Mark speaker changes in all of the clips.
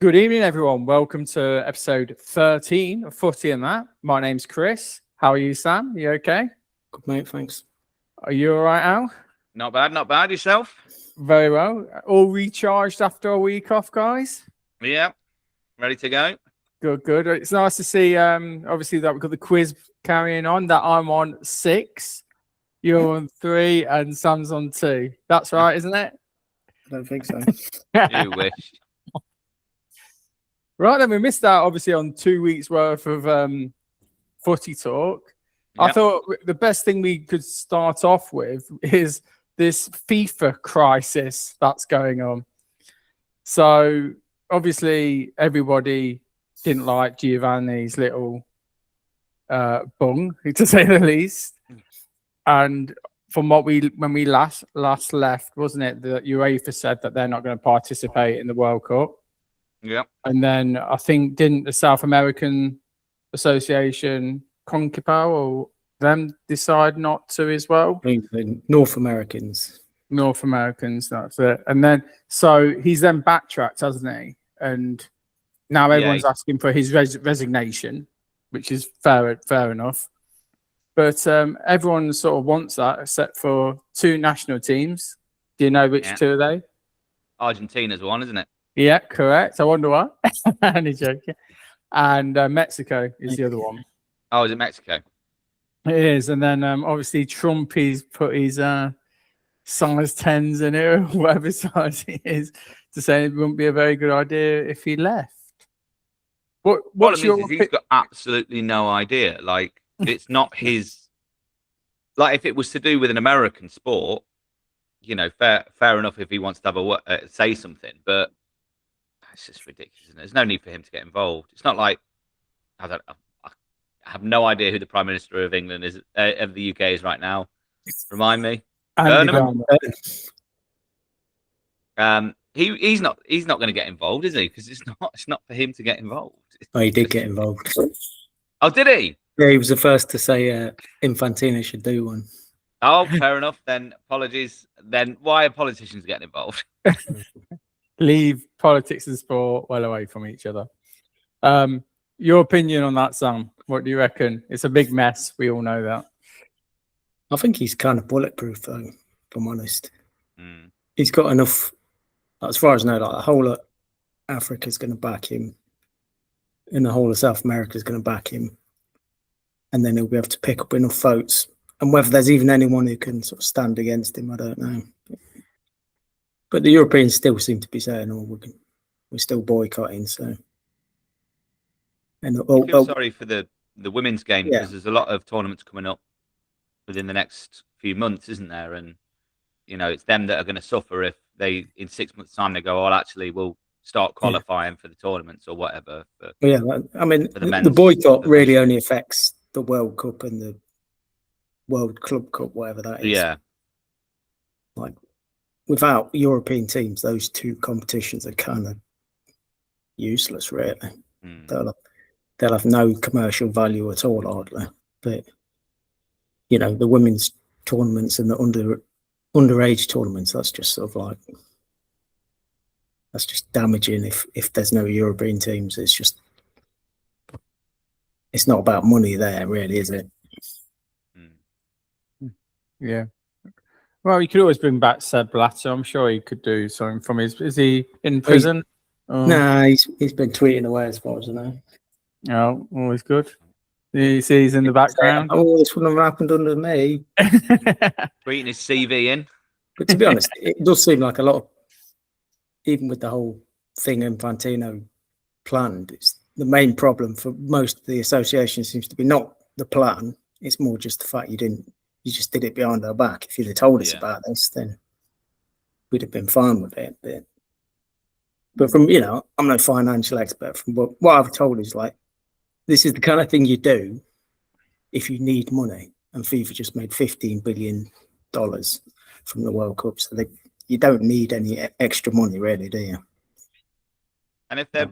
Speaker 1: Good evening, everyone. Welcome to episode 13 of Footy and That. My name's Chris. How are you, Sam? You okay?
Speaker 2: Good, mate. Thanks.
Speaker 1: Are you all right, Al?
Speaker 3: Not bad, not bad. Yourself?
Speaker 1: Very well. All recharged after a week off, guys?
Speaker 3: Yeah. Ready to go?
Speaker 1: Good, good. It's nice to see, obviously, that we've got the quiz carrying on, that I'm on 6, you're on 3, and Sam's on 2. That's right, isn't it?
Speaker 2: I don't think so.
Speaker 3: You wish.
Speaker 1: Right, then we missed out, obviously, on 2 weeks' worth of footy talk. I
Speaker 3: Yep.
Speaker 1: thought the best thing we could start off with is this FIFA crisis that's going on. So, obviously, everybody didn't like Giovanni's little bung, to say the least. And from what when we last left, wasn't it, that UEFA said that they're not going to participate in the World Cup?
Speaker 3: Yep.
Speaker 1: And then I think didn't the South American Association, CONCACAF, or them decide not to as well?
Speaker 2: I think the North Americans.
Speaker 1: North Americans, that's it. And then so he's then backtracked, hasn't he? And now everyone's asking for his resignation, which is fair enough. But everyone sort of wants that, except for 2 national teams. Do you know which 2 are they?
Speaker 3: Argentina's one, isn't it?
Speaker 1: Yeah, correct. I wonder why. Only joking. And Mexico is the other one.
Speaker 3: Oh, is it Mexico?
Speaker 1: It is. And then obviously Trump, he's put his size 10s in it, or whatever size he is, to say it wouldn't be a very good idea if he left. What's your
Speaker 3: he's got absolutely no idea. Like, it's not his. Like, if it was to do with an American sport, you know, fair enough if he wants to have say something, but it's just ridiculous. Isn't it? There's no need for him to get involved. It's not like I have no idea who the Prime Minister of England is, of the UK is right now. Remind me.
Speaker 1: Burnham?
Speaker 3: He's not going to get involved, is he? Because it's not for him to get involved.
Speaker 2: Oh, he did get involved.
Speaker 3: Oh, did he?
Speaker 2: Yeah, he was the first to say Infantino should do one.
Speaker 3: Oh, fair enough. Then apologies. Then why are politicians getting involved?
Speaker 1: Leave politics and sport well away from each other. Your opinion on that, Sam? What do you reckon? It's a big mess. We all know that.
Speaker 2: I think he's kind of bulletproof, though, if I'm honest.
Speaker 3: Mm.
Speaker 2: He's got enough, as far as I know, like the whole of Africa's going to back him, and the whole of South America's going to back him. And then he'll be able to pick up enough votes. And whether there's even anyone who can sort of stand against him, I don't know. But the Europeans still seem to be saying, "Oh, we're still boycotting." So, and
Speaker 3: I feel sorry for the women's game, because there's a lot of tournaments coming up within the next few months, isn't there? And you know, it's them that are going to suffer if they, in 6 months' time, they go, "Oh, actually, we'll start qualifying for the tournaments or whatever." But,
Speaker 2: yeah, I mean, the boycott really only affects the World Cup and the World Club Cup, whatever that is.
Speaker 3: Yeah.
Speaker 2: Like, without European teams, those 2 competitions are kind of useless, really.
Speaker 3: Mm.
Speaker 2: They'll have no commercial value at all, hardly. But, you know, the women's tournaments and the underage tournaments, that's just sort of like, that's just damaging if there's no European teams. It's not about money there, really, is it?
Speaker 1: Yeah. Well, you could always bring back Seb Blatter. I'm sure he could do something from his. Is he in prison?
Speaker 2: Nah, he's been tweeting away as far as I know.
Speaker 1: Oh, always good. You see he's in the background.
Speaker 2: Oh, this wouldn't have happened under me.
Speaker 3: Tweeting his CV in.
Speaker 2: But to be honest, it does seem like a lot of, even with the whole thing Infantino planned, it's the main problem for most of the association seems to be not the plan. It's more just the fact you just did it behind our back. If you'd have told us about this, then we'd have been fine with it. But from, you know, I'm no financial expert. From what I've told is, like, this is the kind of thing you do if you need money. And FIFA just made $15 billion from the World Cup. So you don't need any extra money, really, do you?
Speaker 3: And if they're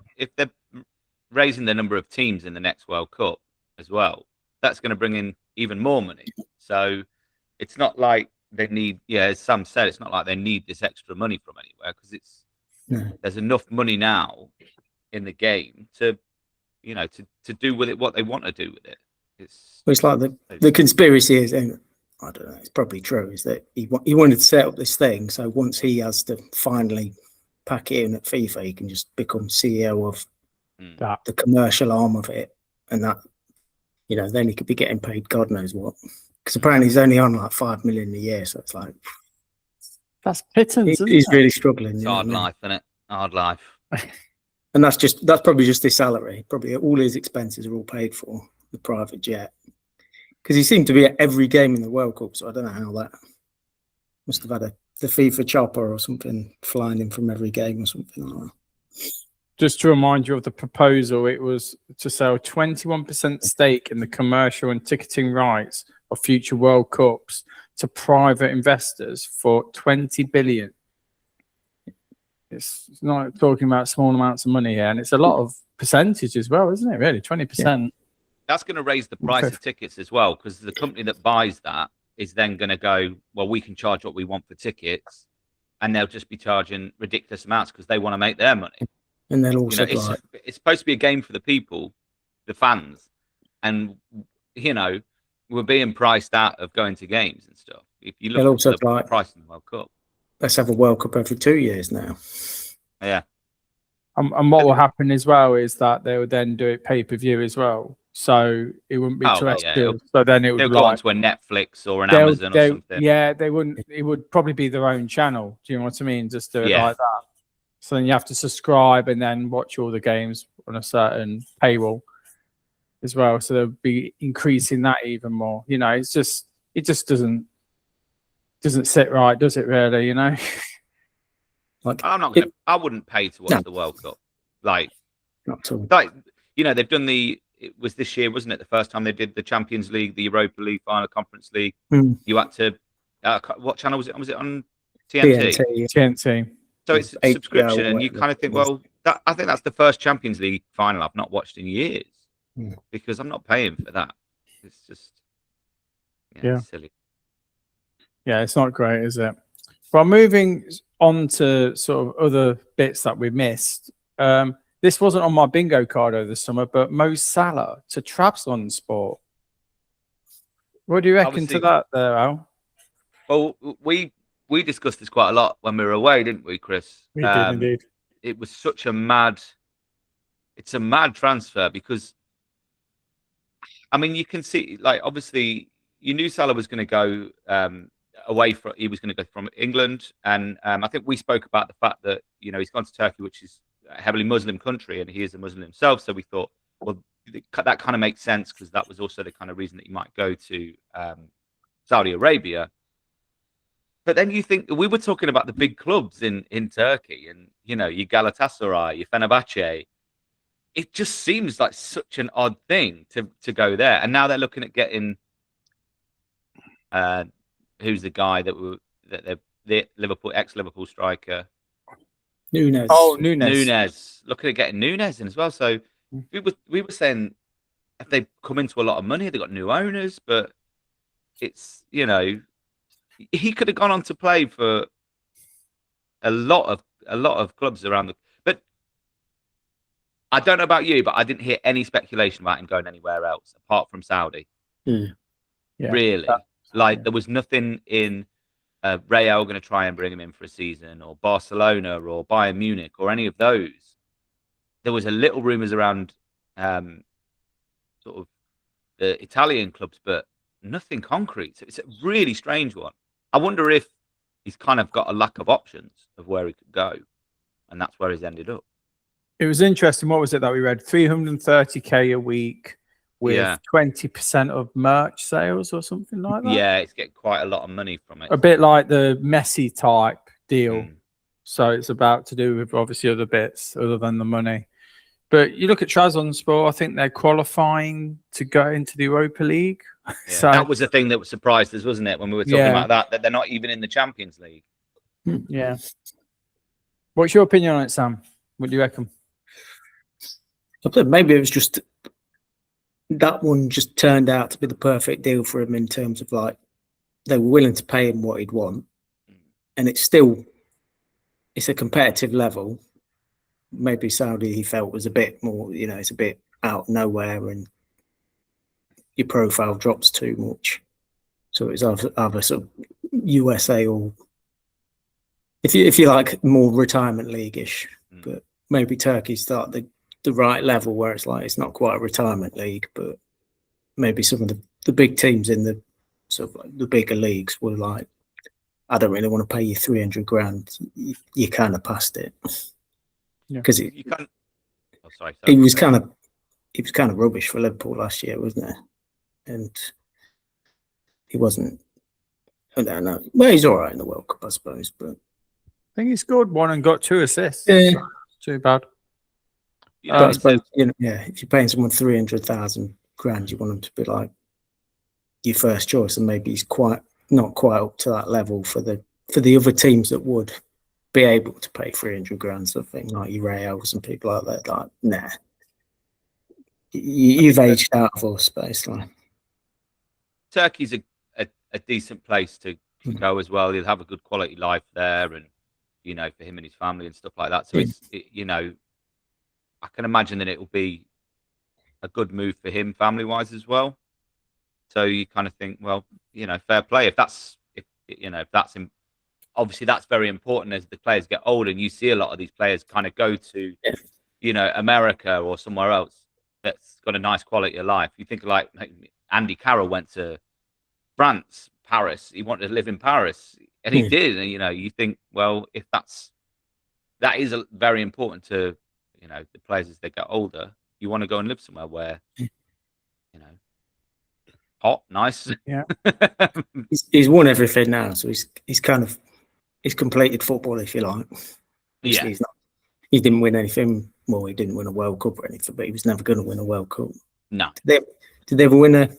Speaker 3: raising the number of teams in the next World Cup as well, that's going to bring in even more money. So it's not like they need, as Sam said, it's not like they need this extra money from anywhere, because there's enough money now in the game to, you know, to do with it what they want to do with it.
Speaker 2: It's like the conspiracy is, and I don't know, it's probably true, is that he wanted to set up this thing, so once he has to finally pack it in at FIFA, he can just become CEO of the commercial arm of it, and that, you know, then he could be getting paid God knows what. Because apparently he's only on like 5 million a year, so it's like
Speaker 1: that's pittance.
Speaker 2: He's really struggling.
Speaker 3: It's hard life, isn't it? Hard life.
Speaker 2: And that's probably just his salary. Probably all his expenses are all paid for, the private jet. Because he seemed to be at every game in the World Cup, so I don't know how that must have had the FIFA chopper or something flying in from every game or something like that.
Speaker 1: Just to remind you of the proposal, it was to sell 21% stake in the commercial and ticketing rights of future World Cups to private investors for 20 billion. It's not talking about small amounts of money here, and it's a lot of percentage as well, isn't it? Really, 20%. Yeah.
Speaker 3: That's going to raise the price of tickets as well, because the company that buys that is then going to go, well, we can charge what we want for tickets, and they'll just be charging ridiculous amounts because they want to make their money.
Speaker 2: And then also,
Speaker 3: you know, it's supposed to be a game for the people, the fans, and you know, we're being priced out of going to games and stuff. If you look at the price in the World Cup,
Speaker 2: let's have a World Cup every 2 years now.
Speaker 3: Yeah.
Speaker 1: And what will happen as well is that they would then do it pay-per-view as well. So it wouldn't be terrestrial. Yeah, so then it would
Speaker 3: go onto a Netflix or an Amazon or something.
Speaker 1: Yeah, they wouldn't. It would probably be their own channel. Do you know what I mean? Just do it like that. So then you have to subscribe and then watch all the games on a certain paywall as well. So they'll be increasing that even more. You know, it just doesn't sit right, does it? Really? You know.
Speaker 2: Like,
Speaker 3: I wouldn't pay to watch the World Cup. Like,
Speaker 2: not at all.
Speaker 3: Like, you know, they've done it was this year, wasn't it? The first time they did the Champions League, the Europa League final, Conference League. You had to, what channel was it on? Was it on TNT?
Speaker 1: TNT.
Speaker 3: So it's a subscription, and you kind of think, well, I think that's the first Champions League final I've not watched in years because I'm not paying for that. It's just, it's silly.
Speaker 1: Yeah, it's not great, is it? Well, moving on to sort of other bits that we missed. This wasn't on my bingo card over the summer, but Mo Salah to Trabzonspor. What do you reckon to that there, Al?
Speaker 3: Well, we discussed this quite a lot when we were away, didn't we, Chris?
Speaker 1: We did indeed.
Speaker 3: It was such a mad transfer because, I mean, you can see, like, obviously, you knew Salah was going to go he was going to go from England, and I think we spoke about the fact that, you know, he's gone to Turkey, which is a heavily Muslim country, and he is a Muslim himself. So we thought, well, that kind of makes sense because that was also the kind of reason that he might go to Saudi Arabia. But then you think, we were talking about the big clubs in Turkey, and, you know, your Galatasaray, your Fenerbahce. It just seems like such an odd thing to go there. And now they're looking at getting who's the guy the Liverpool ex-Liverpool striker,
Speaker 2: Nunes.
Speaker 1: Oh, Nunes.
Speaker 3: Looking at getting Nunes in as well. So we were saying if they come into a lot of money, they've got new owners, but it's, you know, he could have gone on to play for a lot of clubs around but I don't know about you, but I didn't hear any speculation about him going anywhere else apart from Saudi.
Speaker 2: Yeah.
Speaker 3: Really? There was nothing in Real going to try and bring him in for a season, or Barcelona or Bayern Munich or any of those. There was a little rumours around sort of the Italian clubs, but nothing concrete. So it's a really strange one. I wonder if he's kind of got a lack of options of where he could go, and that's where he's ended up.
Speaker 1: It was interesting. What was it that we read? 330k a week with 20% of merch sales or something like that.
Speaker 3: Yeah, it's getting quite a lot of money from it.
Speaker 1: A bit like the Messi type deal. So it's about to do with obviously other bits other than the money. But you look at Trabzonspor, I think they're qualifying to go into the Europa League.
Speaker 3: Yeah,
Speaker 1: so
Speaker 3: that was the thing that surprised us, wasn't it, when we were talking about that they're not even in the Champions League.
Speaker 1: Yeah. What's your opinion on it, Sam? What do you reckon?
Speaker 2: Maybe it was just that one just turned out to be the perfect deal for him in terms of, like, they were willing to pay him what he'd want, and it's a competitive level. maybe Saudi he felt was a bit more, it's a bit out of nowhere and your profile drops too much. So it's either sort of USA or if you like more retirement league-ish, but maybe Turkey's start the right level where it's like it's not quite a retirement league, but maybe some of the big teams in the sort of like the bigger leagues were like, I don't really want to pay you 300 grand. You kind of passed it because
Speaker 3: you can't. Oh, sorry.
Speaker 2: he was kind of rubbish for Liverpool last year, wasn't it? And he wasn't. I don't know. Well, he's all right in the World Cup, I suppose. But
Speaker 1: I think he scored 1 and got 2 assists.
Speaker 2: Yeah.
Speaker 1: Too bad.
Speaker 2: But I suppose, if you're paying someone 300,000 grand, you want them to be like your first choice, and maybe he's not quite up to that level for the other teams that would be able to pay 300 grand, something like your Reals and people like that. Like, nah, you've aged out of us, basically.
Speaker 3: Turkey's a decent place to go as well. He'll have a good quality life there, and for him and his family and stuff like that. So I can imagine that it will be a good move for him family-wise as well. So you kind of think, well, fair play. If that's obviously that's very important as the players get older, and you see a lot of these players kind of go to, America or somewhere else that's got a nice quality of life. You think like Andy Carroll went to France, Paris. He wanted to live in Paris, and he did. And you think, well, if that is very important to the players as they get older. You want to go and live somewhere where hot, nice.
Speaker 1: Yeah,
Speaker 2: he's won everything now, so he's completed football, if you like.
Speaker 3: Yeah,
Speaker 2: he didn't win anything. Well, he didn't win a World Cup or anything, but he was never going to win a World Cup.
Speaker 3: No.
Speaker 2: Did they ever win an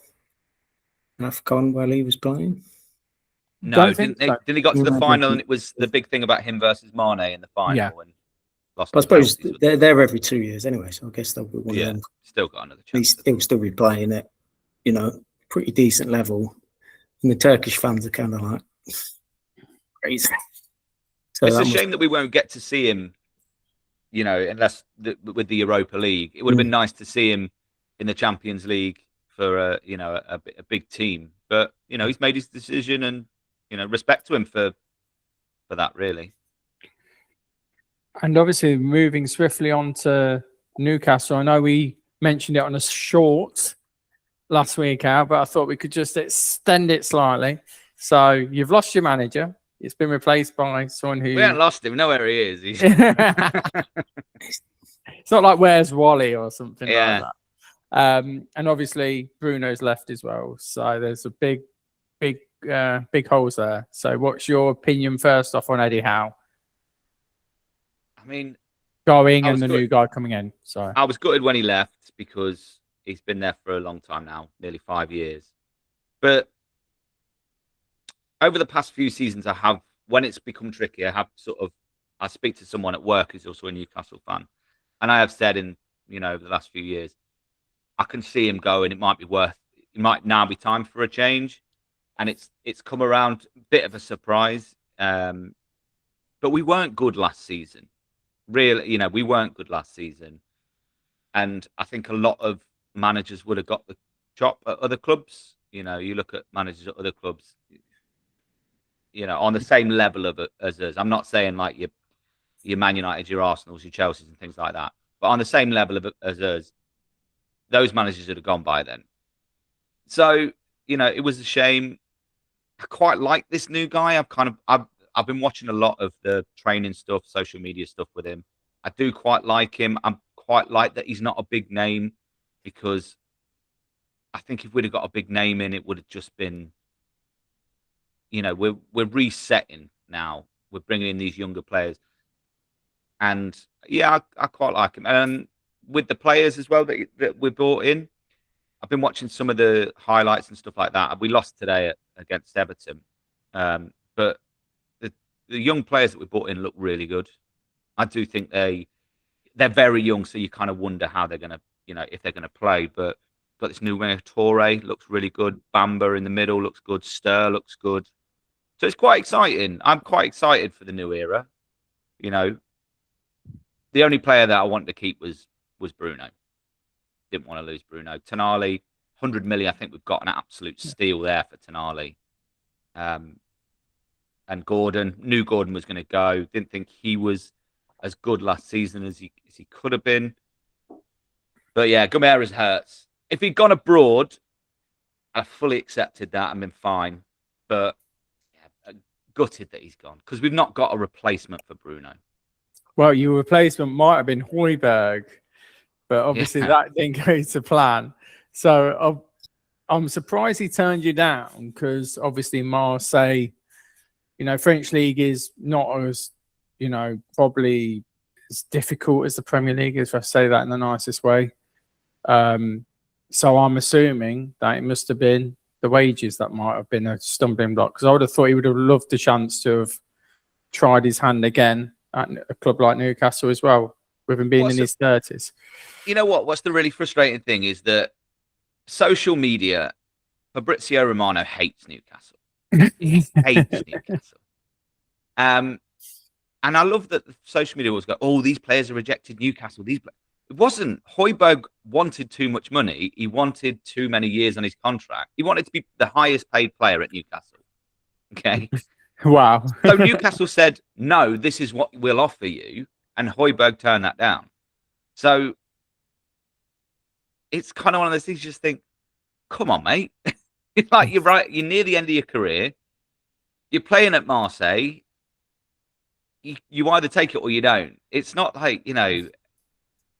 Speaker 2: AFCON while he was playing?
Speaker 3: No, didn't he got to the final, and it was the big thing about him versus Mane in the final.
Speaker 1: Yeah.
Speaker 2: And lost. I suppose they're there every 2 years anyway, so I guess they'll be one of them.
Speaker 3: Still got another chance.
Speaker 2: He'll still be playing at, pretty decent level, and the Turkish fans are kind of like crazy. So
Speaker 3: it's a shame that we won't get to see him, unless with the Europa League. It would have been nice to see him in the Champions League for a big team. But he's made his decision, and respect to him for that, really.
Speaker 1: And obviously, moving swiftly on to Newcastle. I know we mentioned it on a short last week, Al, but I thought we could just extend it slightly. So you've lost your manager. It's been replaced by someone who...
Speaker 3: We haven't lost him. We know where he is.
Speaker 1: It's not like Where's Wally or something like that. And obviously, Bruno's left as well. So there's a big holes there. So what's your opinion first off on Eddie Howe?
Speaker 3: I mean...
Speaker 1: Going and the new guy coming in. So
Speaker 3: I was gutted when he left because he's been there for a long time now, nearly 5 years. But over the past few seasons, when it's become tricky, I speak to someone at work who's also a Newcastle fan, and I have said over the last few years, I can see him go, and it might now be time for a change, and it's come around a bit of a surprise. But we weren't good last season. Really, we weren't good last season, and I think a lot of managers would have got the chop at other clubs. You look at managers at other clubs, on the same level as us. I'm not saying like your Man United, your Arsenals, your Chelseas, and things like that, but on the same level as us, those managers would have gone by then. So it was a shame. I quite like this new guy. I've been watching a lot of the training stuff, social media stuff with him. I do quite like him. I'm quite like that he's not a big name, because I think if we'd have got a big name in, it would have just been, we're resetting now. We're bringing in these younger players. And yeah, I quite like him. And with the players as well that we brought in, I've been watching some of the highlights and stuff like that. We lost today against Everton. But the young players that we brought in look really good. I do think they're very young, so you kind of wonder how they're going to, if they're going to play. But got this new winger, Torre, looks really good. Bamba in the middle looks good. Stir looks good. So it's quite exciting. I'm quite excited for the new era. the only player that I wanted to keep was Bruno. Didn't want to lose Bruno. Tonali, 100 million. I think we've got an absolute steal there for Tonali. And Gordon, knew Gordon was going to go. Didn't think he was as good last season as he could have been. But yeah, Gomez hurts. If he'd gone abroad, I fully accepted that and been fine. But yeah, gutted that he's gone because we've not got a replacement for Bruno.
Speaker 1: Well, your replacement might have been Højbjerg, but obviously that didn't go to plan. So I'm surprised he turned you down because obviously Marseille, French league is not as, probably as difficult as the Premier League, if I say that in the nicest way. So I'm assuming that it must have been the wages that might have been a stumbling block because I would have thought he would have loved the chance to have tried his hand again at a club like Newcastle as well, with him being in his 30s.
Speaker 3: You know what? What's the really frustrating thing is that social media, Fabrizio Romano hates Newcastle. He hates Newcastle. And I love that social media was go, oh, these players are rejected Newcastle. It wasn't. Højbjerg wanted too much money. He wanted too many years on his contract. He wanted to be the highest paid player at Newcastle. Okay.
Speaker 1: Wow.
Speaker 3: So Newcastle said, no, this is what we'll offer you. And Højbjerg turned that down. So it's kind of one of those things you just think, come on, mate. Like, you're right. You're near the end of your career. You're playing at Marseille. You either take it or you don't. It's not like,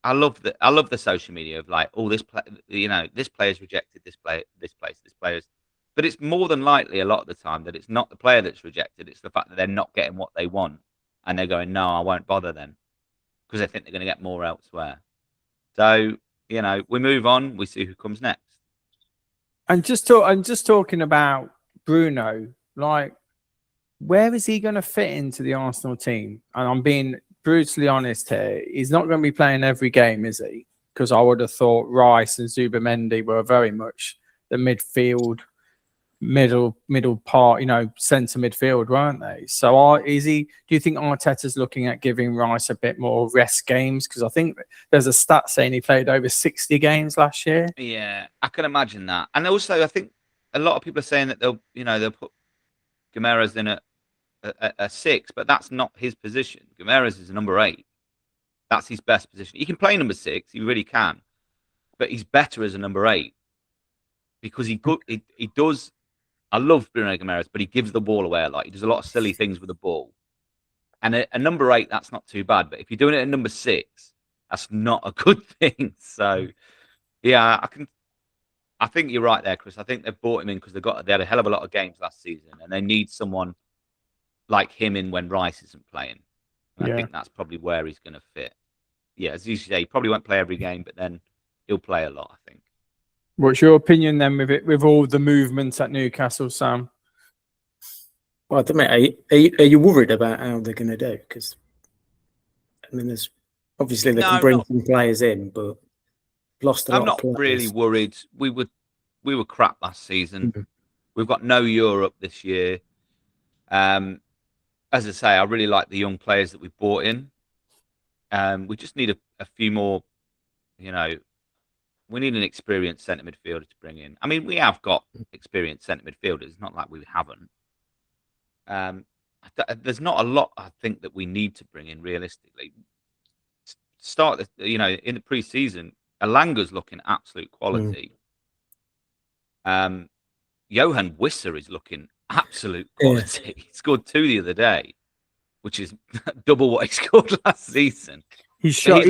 Speaker 3: I love the social media of like, oh, this player's rejected this player's. But it's more than likely a lot of the time that it's not the player that's rejected. It's the fact that they're not getting what they want. And they're going, no, I won't bother then. Because they think they're going to get more elsewhere. So, we move on. We see who comes next.
Speaker 1: And just talking about Bruno, like, where is he going to fit into the Arsenal team? And I'm being brutally honest here. He's not going to be playing every game, is he? Because I would have thought Rice and Zubimendi were very much the midfield, middle part, centre midfield, weren't they? So do you think Arteta's looking at giving Rice a bit more rest games? Because I think there's a stat saying he played over 60 games last year.
Speaker 3: Yeah, I can imagine that. And also, I think a lot of people are saying that they'll put Gomez in a 6, but that's not his position. Gomez is a number 8. That's his best position. He can play number 6, he really can, but he's better as a number 8 because he does. I love Bruno Gomez, but he gives the ball away a lot. He does a lot of silly things with the ball. And a number 8, that's not too bad. But if you're doing it at number 6, that's not a good thing. So, yeah, I think you're right there, Chris. I think they've brought him in because they had a hell of a lot of games last season, and they need someone like him in when Rice isn't playing. And I think that's probably where he's going to fit. Yeah, as you say, he probably won't play every game, but then he'll play a lot, I think.
Speaker 1: What's your opinion then with all the movements at Newcastle, Sam?
Speaker 2: Well, I don't know. Are you worried about how they're going to do? Because there's obviously they can bring some players in, but lost a lot. I'm not
Speaker 3: really worried. We were crap last season. Mm-hmm. We've got no Europe this year. As I say, I really like the young players that we brought in. We just need a few more, we need an experienced centre midfielder to bring in. I mean, we have got experienced centre midfielders. It's not like we haven't. There's not a lot, I think, that we need to bring in realistically. In the pre-season, Alanga's looking absolute quality. Johan Wissa is looking absolute quality. Yeah. He scored 2 the other day, which is double what he scored last season.
Speaker 1: He's had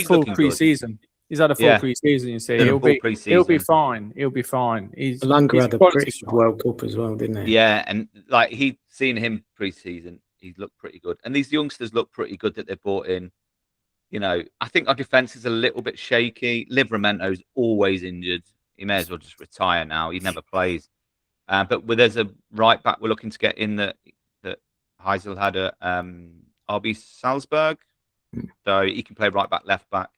Speaker 1: full pre-season. He's had a full pre-season, you see. He'll be fine. He'll be fine.
Speaker 2: Alanga had a pretty good World Cup as well, didn't he?
Speaker 3: Yeah, and like seen him pre-season, he's looked pretty good. And these youngsters look pretty good that they've brought in. I think our defence is a little bit shaky. Livramento's always injured. He may as well just retire now. He never plays. But there's a right back we're looking to get in that Heysel had at RB Salzburg. So he can play right back, left back.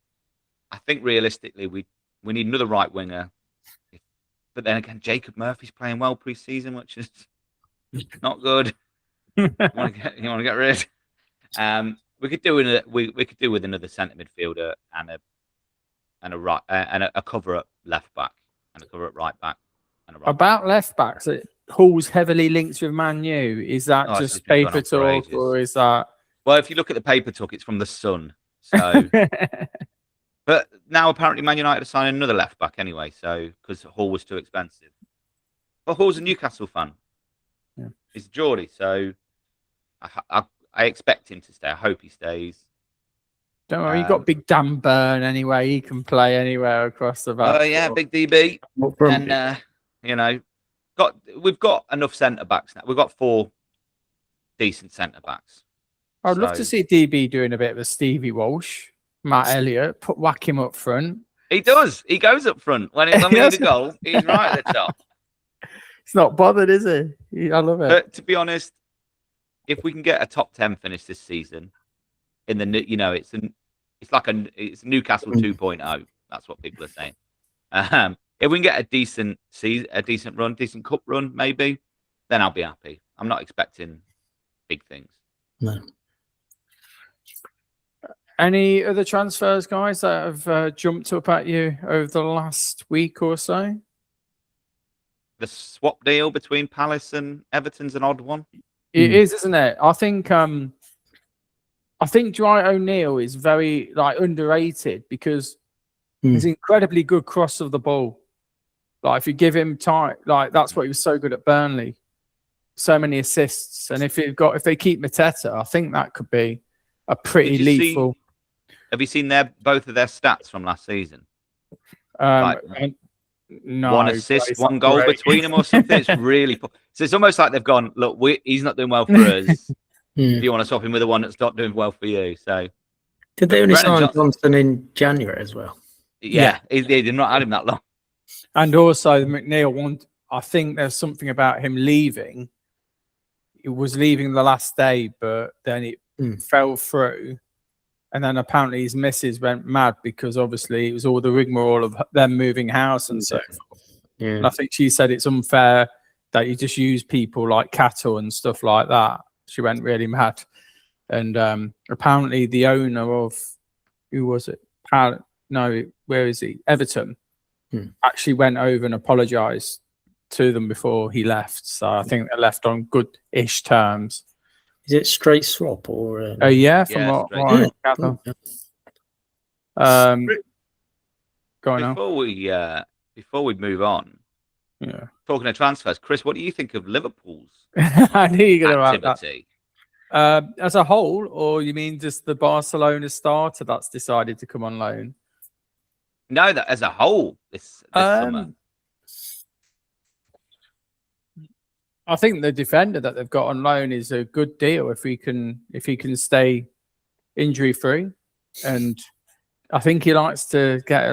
Speaker 3: I think realistically we need another right winger. But then again, Jacob Murphy's playing well pre-season, which is not good. You want to get rid. We could do with another centre midfielder and a cover up left back and a cover up right back and a right back.
Speaker 1: About left backs, Hall's heavily linked with Man U. Is that
Speaker 3: Oh, it's
Speaker 1: just
Speaker 3: been going
Speaker 1: paper
Speaker 3: on for
Speaker 1: talk,
Speaker 3: ages.
Speaker 1: or is that?
Speaker 3: Well, if you look at the paper talk, it's from the Sun. So, but now apparently Man United are signing another left back anyway. So because Hall was too expensive. Well, Hall's a Newcastle fan.
Speaker 1: Yeah.
Speaker 3: He's Geordie, so I expect him to stay. I hope he stays.
Speaker 1: Don't worry, you got big Dan Burn anyway. He can play anywhere across the back.
Speaker 3: Oh yeah, big DB. And we've got enough centre backs now. We've got 4 decent centre backs.
Speaker 1: I'd love to see DB doing a bit of a Stevie Walsh, Matt Elliott, whack him up front.
Speaker 3: He does. He goes up front when we need a goal. He's right at the top.
Speaker 1: He's not bothered, is he? I love it.
Speaker 3: But to be honest, if we can get a top 10 finish this season, in the it's Newcastle 2.0. That's what people are saying. If we can get a decent run, decent cup run, maybe, then I'll be happy. I'm not expecting big things.
Speaker 2: No.
Speaker 1: Any other transfers, guys, that have jumped up at you over the last week or so?
Speaker 3: The swap deal between Palace and Everton's an odd one.
Speaker 1: It is, isn't it? I think Dwight O'Neil is very underrated because he's incredibly good cross of the ball. Like if you give him time, that's what he was so good at Burnley. So many assists, and if they keep Mateta, I think that could be a pretty lethal.
Speaker 3: Have you seen both of their stats from last season?
Speaker 1: No,
Speaker 3: 1 assist, 1 goal between them or something. It's really so. It's almost like they've gone, look, he's not doing well for us. If you want to swap him with the one that's not doing well for you, so
Speaker 2: did they only sign Johnson in January as well?
Speaker 3: Yeah. He did not had him that long.
Speaker 1: And also McNeil I think there's something about him leaving. He was leaving the last day, but then it fell through. And then apparently his missus went mad because obviously it was all the rigmarole of them moving house and so forth. Yeah. And I think she said it's unfair that you just use people like cattle and stuff like that. She went really mad. And apparently the owner of, who was it? Where is he? Everton. Actually went over and apologised to them before he left. So I think they left on good-ish terms.
Speaker 2: Is it straight swap or?
Speaker 1: Yeah, from what I gather. Go on.
Speaker 3: Before we move on, talking of transfers, Chris, what do you think of Liverpool's
Speaker 1: I knew you were going to
Speaker 3: activity?
Speaker 1: As a whole, or you mean just the Barcelona starter that's decided to come on loan?
Speaker 3: No, that as a whole this summer.
Speaker 1: I think the defender that they've got on loan is a good deal if he can stay injury free, and I think he likes to get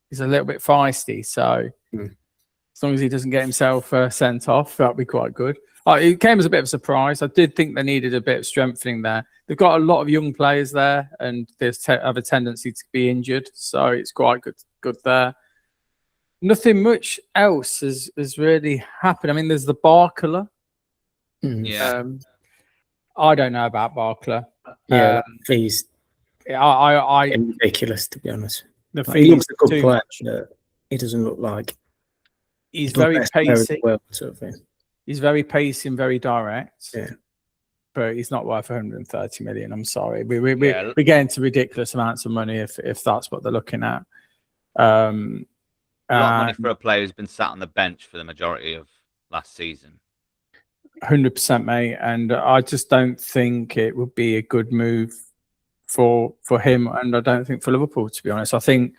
Speaker 1: he's a little bit feisty. So as long as he doesn't get himself sent off, that'd be quite good. It came as a bit of a surprise. I did think they needed a bit of strengthening there. They've got a lot of young players there, and they have a tendency to be injured, so it's quite good there. Nothing much else has really happened. I mean, there's the Barcola.
Speaker 3: Yeah.
Speaker 2: I
Speaker 1: don't know about Barcola.
Speaker 2: Yeah, fees.
Speaker 1: I
Speaker 2: ridiculous, to be honest.
Speaker 1: The
Speaker 2: fees. He looks a good player. But he doesn't look like
Speaker 1: he's very pacey.
Speaker 2: Well, sort of thing.
Speaker 1: He's very pacey and very direct.
Speaker 2: Yeah.
Speaker 1: But he's not worth 130 million. I'm sorry. We're getting to ridiculous amounts of money if that's what they're looking at.
Speaker 3: A lot of money for a player who's been sat on the bench for the majority of last season.
Speaker 1: 100%, mate. And I just don't think it would be a good move for him, and I don't think for Liverpool, to be honest. I think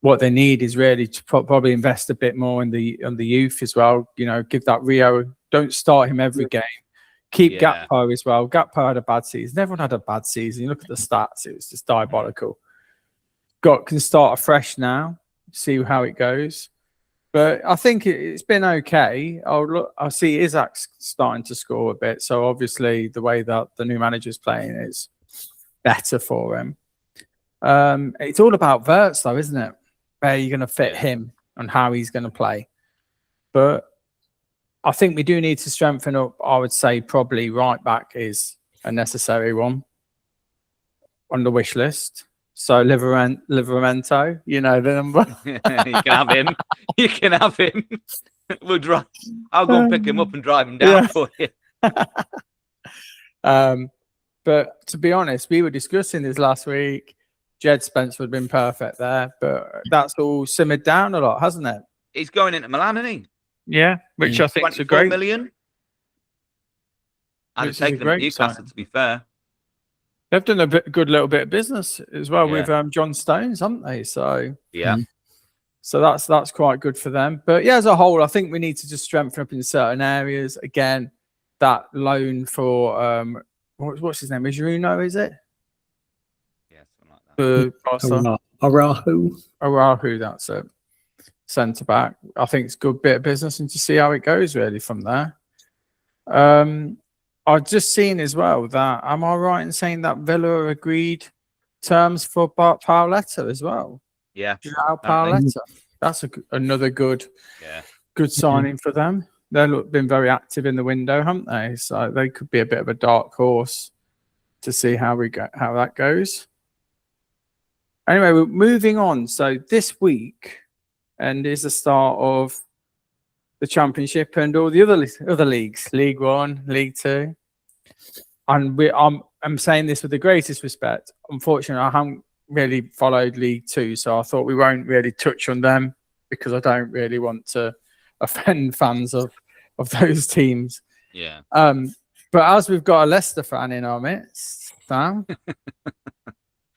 Speaker 1: what they need is really to probably invest a bit more in the youth as well. Give that Rio. Don't start him every game. Keep Gakpo as well. Gakpo had a bad season. Everyone had a bad season. You look at the stats; it was just diabolical. Can start afresh now. See how it goes, but I think it's been okay. I see Isak's starting to score a bit, so obviously the way that the new manager's playing is better for him. It's all about Wirtz, though, isn't it? Where you're going to fit him and how he's going to play. But I think we do need to strengthen up. I would say probably right back is a necessary one. on the wish list. So Livermento, you know the number.
Speaker 3: You can have him. You can have him. We'll drive. I'll go and pick him up and drive him down for you.
Speaker 1: But to be honest, we were discussing this last week. Jed Spence would have been perfect there, but that's all simmered down a lot, hasn't it?
Speaker 3: He's going into Milan, isn't he?
Speaker 1: Yeah, which I think is a great
Speaker 3: million. I'd have taken him to Newcastle, to be fair.
Speaker 1: They've done a good little bit of business as well with
Speaker 3: Yeah.
Speaker 1: John Stones, haven't they? So
Speaker 3: Yeah.
Speaker 1: So that's quite good for them. But yeah, as a whole, I think we need to just strengthen up in certain areas. Again, that loan for what's his name? Mizuno, is it?
Speaker 3: Yeah, something like that.
Speaker 1: Arahu, that's it. Centre back. I think it's a good bit of business, and to see how it goes really from there. I've just seen as well that, am I right in saying that Villa agreed terms for Paoletta as well?
Speaker 3: Yeah.
Speaker 1: Paoletta. That's another good signing for them. They've been very active in the window, haven't they? So they could be a bit of a dark horse to see how that goes. Anyway, we're moving on. So this week is the start of the Championship and all the other leagues, League One, League Two. And I'm saying this with the greatest respect. Unfortunately, I haven't really followed League Two, so I thought we won't really touch on them because I don't really want to offend fans of those teams.
Speaker 3: Yeah.
Speaker 1: But as we've got a Leicester fan in our midst, Sam,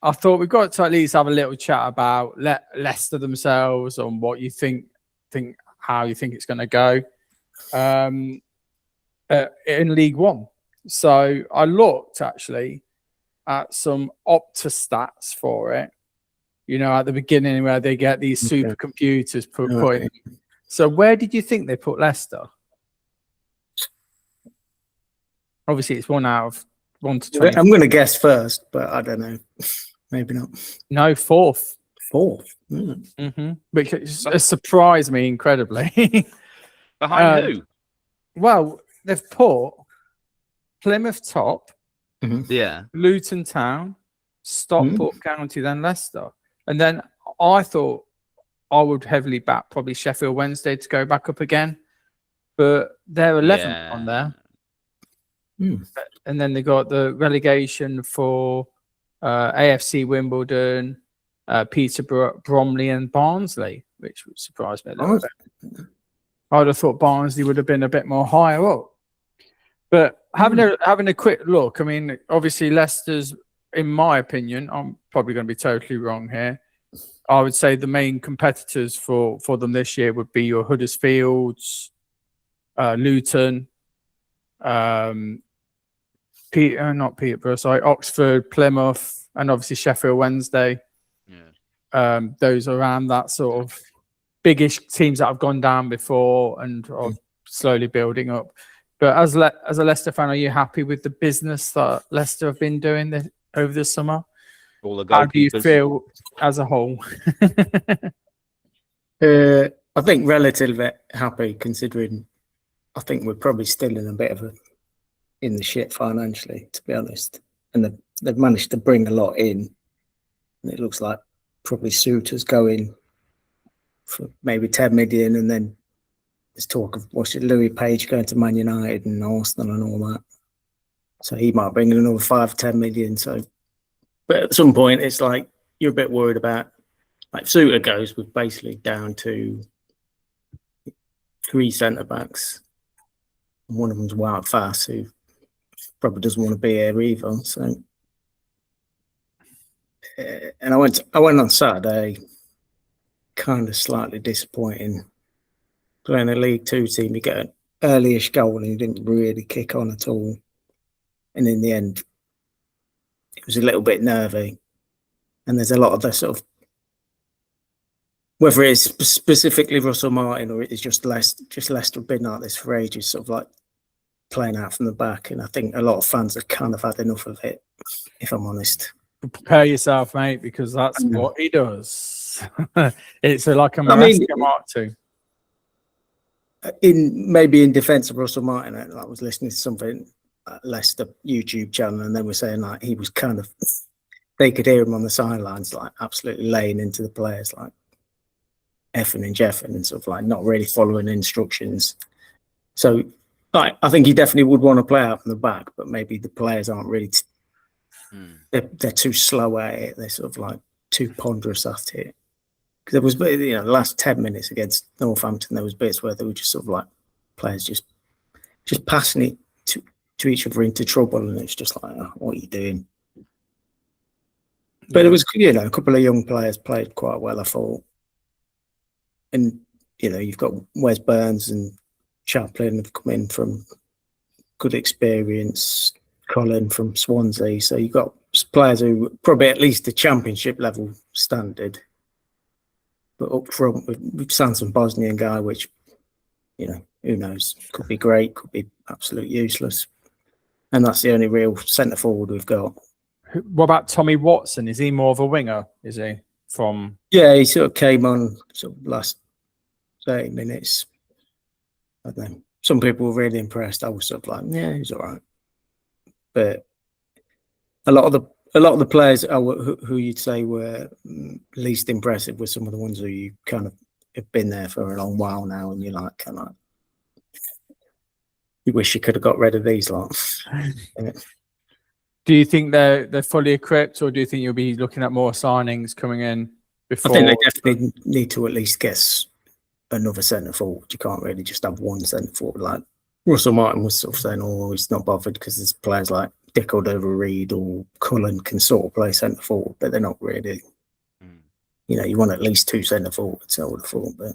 Speaker 1: I thought we've got to at least have a little chat about Leicester themselves on what you think how you think it's going to go in League One. So I looked actually at some Opta stats for it, you know, at the beginning where they get these supercomputers put in. So where did you think they put Leicester? Obviously, it's 1 out of 1 to 20.
Speaker 2: I'm going to guess first, but I don't know. Maybe not.
Speaker 1: No, fourth.
Speaker 2: Fourth.
Speaker 1: Which has surprised me incredibly.
Speaker 3: Behind who?
Speaker 1: Well, they've put Plymouth top,
Speaker 3: Yeah.
Speaker 1: Luton Town, Stockport County, then Leicester. And then I thought I would heavily back probably Sheffield Wednesday to go back up again. But they're 11th on there. And then they got the relegation for AFC Wimbledon, Peterborough, Bromley and Barnsley, which would surprise me a little bit. I'd have thought Barnsley would have been a bit more higher up. But having a quick look, I mean, obviously Leicester's, in my opinion, I'm probably going to be totally wrong here. I would say the main competitors for them this year would be your Huddersfields, Luton, not Peterborough, sorry, Oxford, Plymouth, and obviously Sheffield Wednesday. Yeah. Those around that sort of biggish teams that have gone down before and are slowly building up. But as a Leicester fan, are you happy with the business that Leicester have been doing over the summer?
Speaker 3: All the
Speaker 1: How do you feel as a whole?
Speaker 2: I think relatively happy, considering I think we're probably still in a bit of in the shit financially, to be honest. And they've managed to bring a lot in. And it looks like probably Suter's going for maybe 10 million, and then there's talk of Louis Page going to Man United and Arsenal and all that. So he might bring in another 5-10 million. So, but at some point, it's like you're a bit worried about. Like Suter goes, we're basically down to 3 centre backs. And one of them's Wout Fass, who probably doesn't want to be here either. So, and I went on Saturday, kind of slightly disappointing. Playing a League Two team, you get an early-ish goal and you didn't really kick on at all. And in the end, it was a little bit nervy. And there's a lot of the sort of, whether it's specifically Russell Martin or it's just Leicester have been like this for ages, sort of like playing out from the back. And I think a lot of fans have kind of had enough of it, if I'm honest.
Speaker 1: Prepare yourself, mate, because that's what he does. It's like a Maresca Mark II.
Speaker 2: In defence of Russell Martin, I was listening to something at Leicester YouTube channel, and they were saying like he was kind of they could hear him on the sidelines, like absolutely laying into the players, like effing and jeffing and stuff, like not really following instructions. So like, I think he definitely would want to play out from the back, but maybe the players aren't really, they're too slow at it. They're sort of like too ponderous at it. Because there was, the last 10 minutes against Northampton, there was bits where they were just sort of like players just passing it to each other into trouble, and it's just like, oh, what are you doing? But it was, a couple of young players played quite well, I thought. And, you've got Wes Burns and Chaplin have come in from good experience, Colin from Swansea. So you've got players who probably at least the championship level standard. But up front with Sanson Bosnian guy, which, who knows, could be great, could be absolute useless. And that's the only real centre forward we've got.
Speaker 1: What about Tommy Watson? Is he more of a winger? Is he from?
Speaker 2: Yeah, he sort of came on sort of last 30 minutes. I don't know. Some people were really impressed. I was sort of like, yeah, he's all right. But a lot of the players who you'd say were least impressive were some of the ones who you kind of have been there for a long while now, and you're like, kind of, you wish you could have got rid of these lot.
Speaker 1: Do you think they're fully equipped, or do you think you'll be looking at more signings coming in before?
Speaker 2: I think they definitely need to at least get another centre forward. You can't really just have one centre forward. Like Russell Martin was sort of saying, oh, he's not bothered because there's players like Dick Reed or Cullen can sort of play centre forward, but they're not really. You want at least two centre forwards, I would have thought. But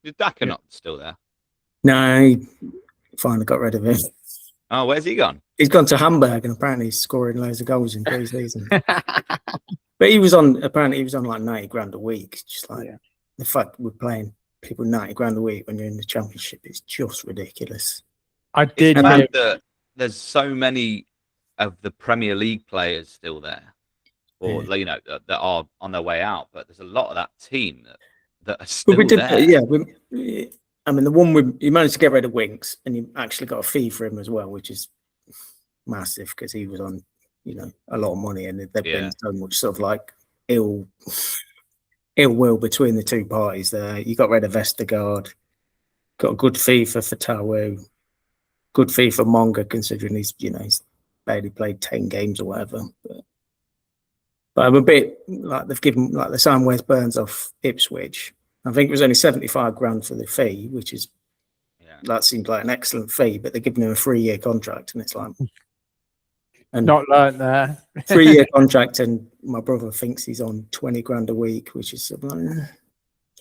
Speaker 3: is Daka not still there?
Speaker 2: No, he finally got rid of him.
Speaker 3: Oh, where's he gone?
Speaker 2: He's gone to Hamburg, and apparently he's scoring loads of goals in pre-season. But he was on like 90 grand a week. Just like the fact we're playing people 90 grand a week when you're in the Championship is just ridiculous.
Speaker 1: I did hear
Speaker 3: that there's so many of the Premier League players still there, or that are on their way out. But there's a lot of that team that are still there.
Speaker 2: Yeah, the one you managed to get rid of Winks, and you actually got a fee for him as well, which is massive because he was on, a lot of money, and there've been so much sort of like ill will between the two parties there. You got rid of Vestergaard, got a good fee for Fatawu, good fee for Monga, considering he's barely played 10 games or whatever. But I'm a bit like they've given like the signed Wes Burns off Ipswich. I think it was only 75 grand for the fee, which is that seems like an excellent fee, but they're giving him a 3-year contract, and it's like
Speaker 1: not learned there.
Speaker 2: 3-year contract, and my brother thinks he's on 20 grand a week, which is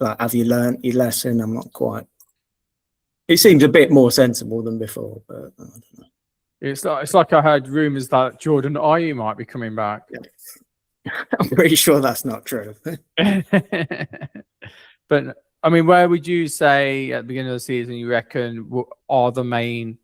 Speaker 2: like, have you learnt your lesson? I'm not quite. It seems a bit more sensible than before, but I don't know.
Speaker 1: It's like I heard rumours that Jordan Ayew might be coming back.
Speaker 2: I'm pretty sure that's not true.
Speaker 1: But I mean, where would you say at the beginning of the season you reckon are the main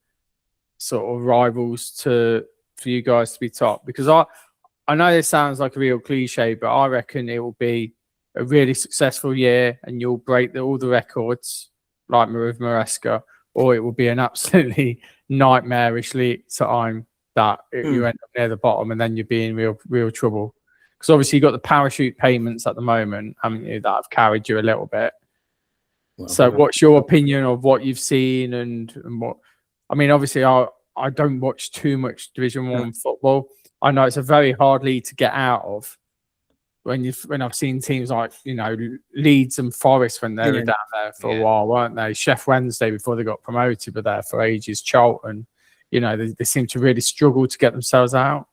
Speaker 1: sort of rivals for you guys to be top? Because I know this sounds like a real cliche, but I reckon it will be a really successful year and you'll break all the records like with Maresca, or it will be an absolutely nightmarish league time that you end up near the bottom and then you'll be in real trouble. Because obviously you've got the parachute payments at the moment, haven't you, that have carried you a little bit. Well, so what's your opinion of what you've seen and what? I mean, obviously I don't watch too much Division 1 football. I know it's a very hard league to get out of. When I've seen teams like, Leeds and Forest when they were down there for a while, weren't they? Sheff Wednesday before they got promoted were there for ages. Charlton, they seem to really struggle to get themselves out.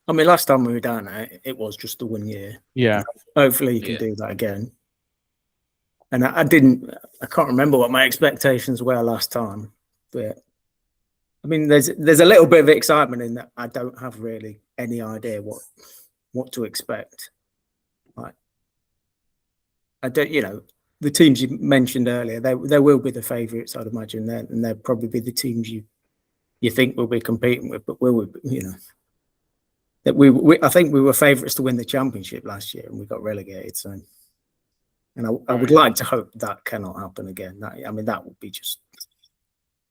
Speaker 2: I mean, last time we were down there, it was just the 1 year.
Speaker 1: Yeah.
Speaker 2: Hopefully you can do that again. And I can't remember what my expectations were last time, but I mean, there's a little bit of excitement in that. I don't have really any idea what to expect. Like, I don't, the teams you mentioned earlier, they will be the favourites, I'd imagine, and they'll probably be the teams you think we'll be competing with. But will we, that I think we were favourites to win the Championship last year, and we got relegated. So, and I would like to hope that cannot happen again. That would be just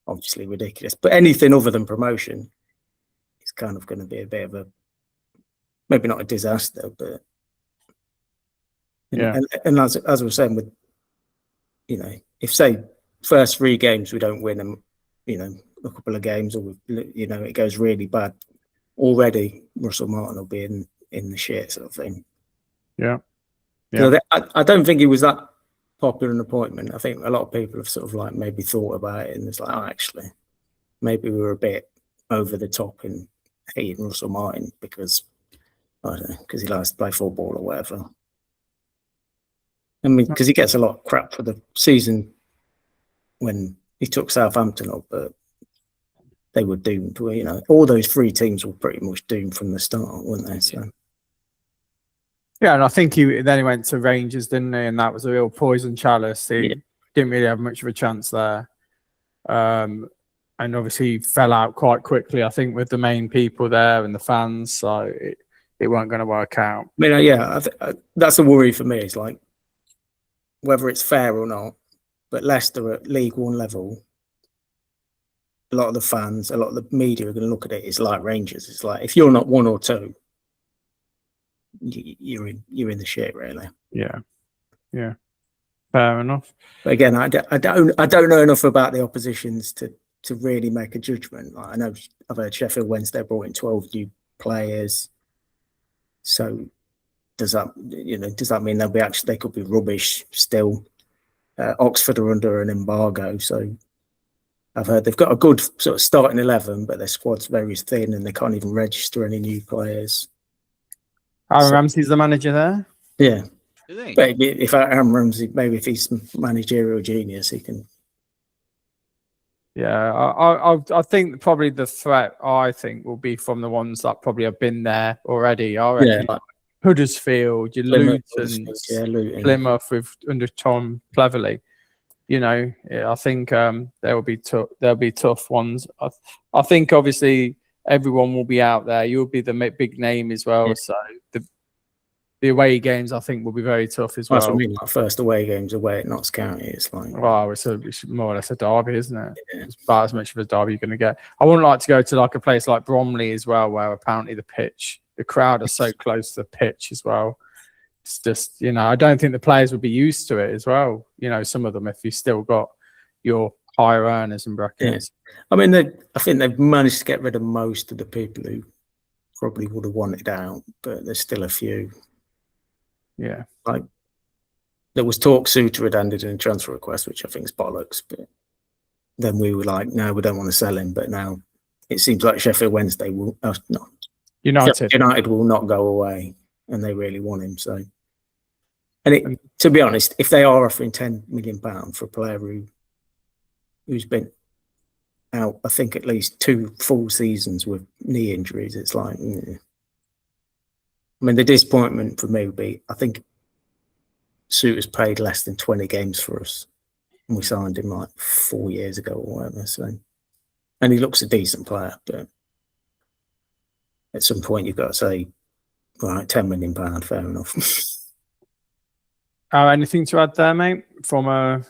Speaker 2: obviously ridiculous. But anything other than promotion is kind of going to be a bit of maybe not a disaster, but
Speaker 1: Yeah.
Speaker 2: And as we were saying, with if say first 3 games we don't win them, a couple of games, or it goes really bad, already Russell Martin will be in the shit sort of thing.
Speaker 1: Yeah.
Speaker 2: So I don't think he was that popular an appointment. I think a lot of people have sort of like maybe thought about it, and it's like, oh, actually, maybe we were a bit over the top in hating Russell Martin because I don't know, because he likes to play football or whatever. I mean, because he gets a lot of crap for the season when he took Southampton up, but they were doomed. All those 3 teams were pretty much doomed from the start, weren't they? So.
Speaker 1: Yeah, and I think then he went to Rangers, didn't he? And that was a real poison chalice. He didn't really have much of a chance there. And obviously he fell out quite quickly, I think, with the main people there and the fans. So it weren't going to work out.
Speaker 2: I mean, that's a worry for me. It's like, whether it's fair or not, but Leicester at League One level, a lot of the fans, a lot of the media are going to look at it. It's like Rangers. It's like, if you're not 1 or 2, you're in the shit, really.
Speaker 1: Yeah, fair enough.
Speaker 2: But again, I don't know enough about the oppositions to really make a judgment. Like, I know I've heard Sheffield Wednesday brought in 12 new players. So does that mean they could be rubbish still? Oxford are under an embargo, so I've heard they've got a good sort of starting 11, but their squad's very thin and they can't even register any new players.
Speaker 1: Aaron Ramsey's the manager there?
Speaker 2: Yeah.
Speaker 3: Is he?
Speaker 2: But if Aaron Ramsey, maybe if he's managerial genius, he can.
Speaker 1: Yeah, I think probably the threat, will be from the ones that probably have been there already. I reckon, like Huddersfield, Luton, Plymouth under Tom Cleverley. I think there'll be tough ones. I think obviously everyone will be out there. You'll be the big name as well. Yeah. So the away games, I think, will be very tough as well.
Speaker 2: That's what I mean. Like first away games away at Notts County, it's like,
Speaker 1: it's more or less a derby, isn't it? Yeah. It's about as much of a derby you're going to get. I wouldn't like to go to like a place like Bromley as well, where apparently the crowd are so close to the pitch as well. It's just, I don't think the players would be used to it as well. Some of them, if you still got your higher earners and brackets.
Speaker 2: Yeah. I mean, I think they've managed to get rid of most of the people who probably would have wanted out, but there's still a few.
Speaker 1: Yeah.
Speaker 2: Like, there was talk Suter had handed in a transfer request, which I think is bollocks, but then we were like, no, we don't want to sell him. But now it seems like Sheffield Wednesday will United will not go away, and they really want him. So, and to be honest, if they are offering £10 million for a player who's been out, I think at least 2 full seasons with knee injuries, it's like, I mean, the disappointment for me would be, I think Suter's played less than 20 games for us, and we signed him like 4 years ago or whatever. So, and he looks a decent player, but at some point you've got to say, right, £10 million, fair enough.
Speaker 1: Anything to add there, mate, from a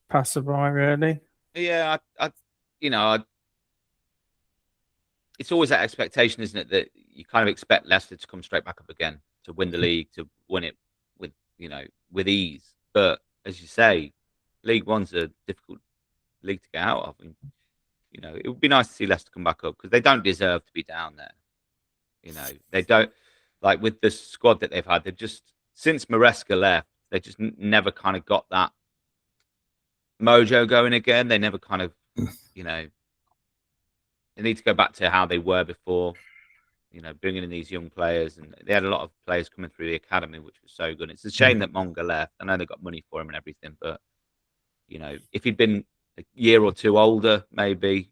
Speaker 1: passerby, really?
Speaker 3: Yeah, it's always that expectation, isn't it, that you kind of expect Leicester to come straight back up again, to win the league, to win it with ease. But as you say, League One's a difficult league to get out of. It would be nice to see Leicester come back up because they don't deserve to be down there. They don't, like with the squad that they've had. They've just, since Maresca left, they just never kind of got that mojo going again. They never kind of, they need to go back to how they were before, bringing in these young players. And they had a lot of players coming through the academy, which was so good. It's a shame that Monga left. I know they got money for him and everything, but, if he'd been a year or 2 older, maybe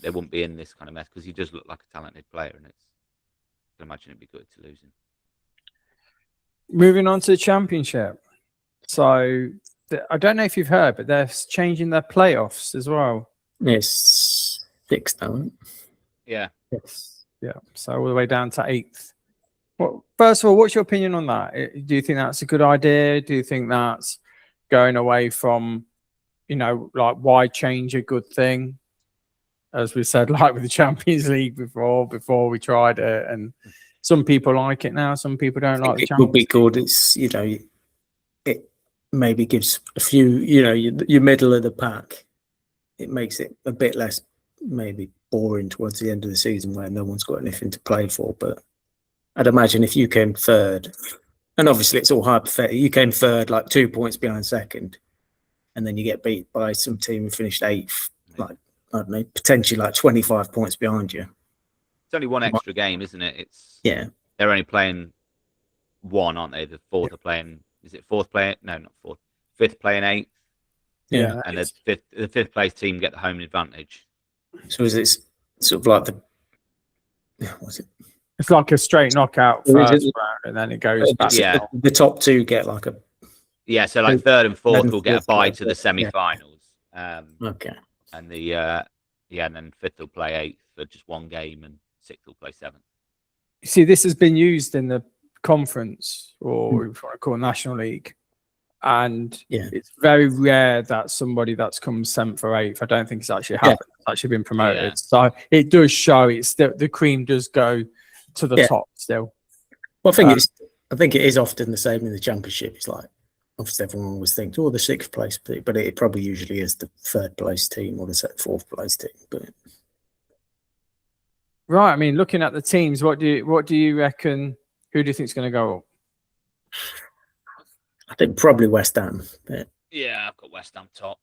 Speaker 3: they wouldn't be in this kind of mess because he does look like a talented player, and I can imagine it'd be good to lose him.
Speaker 1: Moving on to the Championship. So I don't know if you've heard, but they're changing their playoffs as well.
Speaker 2: It's 6 now.
Speaker 3: Yeah.
Speaker 1: Yes. Yeah. So all the way down to 8th. Well, first of all, what's your opinion on that? Do you think that's a good idea? Do you think that's going away from, like, why change a good thing? As we said, like with the Champions League before we tried it, and some people like it now, some people don't like the
Speaker 2: It would be
Speaker 1: Champions.
Speaker 2: good. It's, you know, it maybe gives a few, you know, your middle of the pack. It makes it a bit less maybe boring towards the end of the season where no one's got anything to play for. But I'd imagine if you came third, and obviously it's all hypothetical, you came third, like 2 points behind second, and then you get beat by some team who finished eighth, like, I don't know, potentially like 25 points behind you.
Speaker 3: It's only one extra game, isn't it? It's They're only playing one, aren't they? The fourth are playing. Is it fourth playing? No, not fourth. Fifth playing eighth.
Speaker 1: Yeah,
Speaker 3: And the fifth place team get the home advantage.
Speaker 2: So is it sort of like what's it?
Speaker 1: it's like a straight knockout first round, and then it goes back.
Speaker 3: Yeah.
Speaker 2: The top two get like a
Speaker 3: So like third and fourth will get a
Speaker 2: fourth
Speaker 3: bye
Speaker 2: play,
Speaker 3: to the semi-finals.
Speaker 2: okay.
Speaker 3: And and then fifth will play eighth for just one game, and sixth will play seventh.
Speaker 1: You see, this has been used in the conference, or if you want to call it National League, and it's very rare that somebody that's come seventh or eighth, I don't think it's actually happened. It's actually been promoted.
Speaker 3: Yeah.
Speaker 1: So it does show it's the cream does go to the top still.
Speaker 2: Well, I think it is often the same in the Championship. It's like, obviously everyone always thinks, the sixth place team, but it probably usually is the third place team or the fourth place team. But
Speaker 1: right, I mean, looking at the teams, what do you reckon? Who do you think is going to go up?
Speaker 2: I think probably West Ham. But
Speaker 3: Yeah, I've got West Ham top.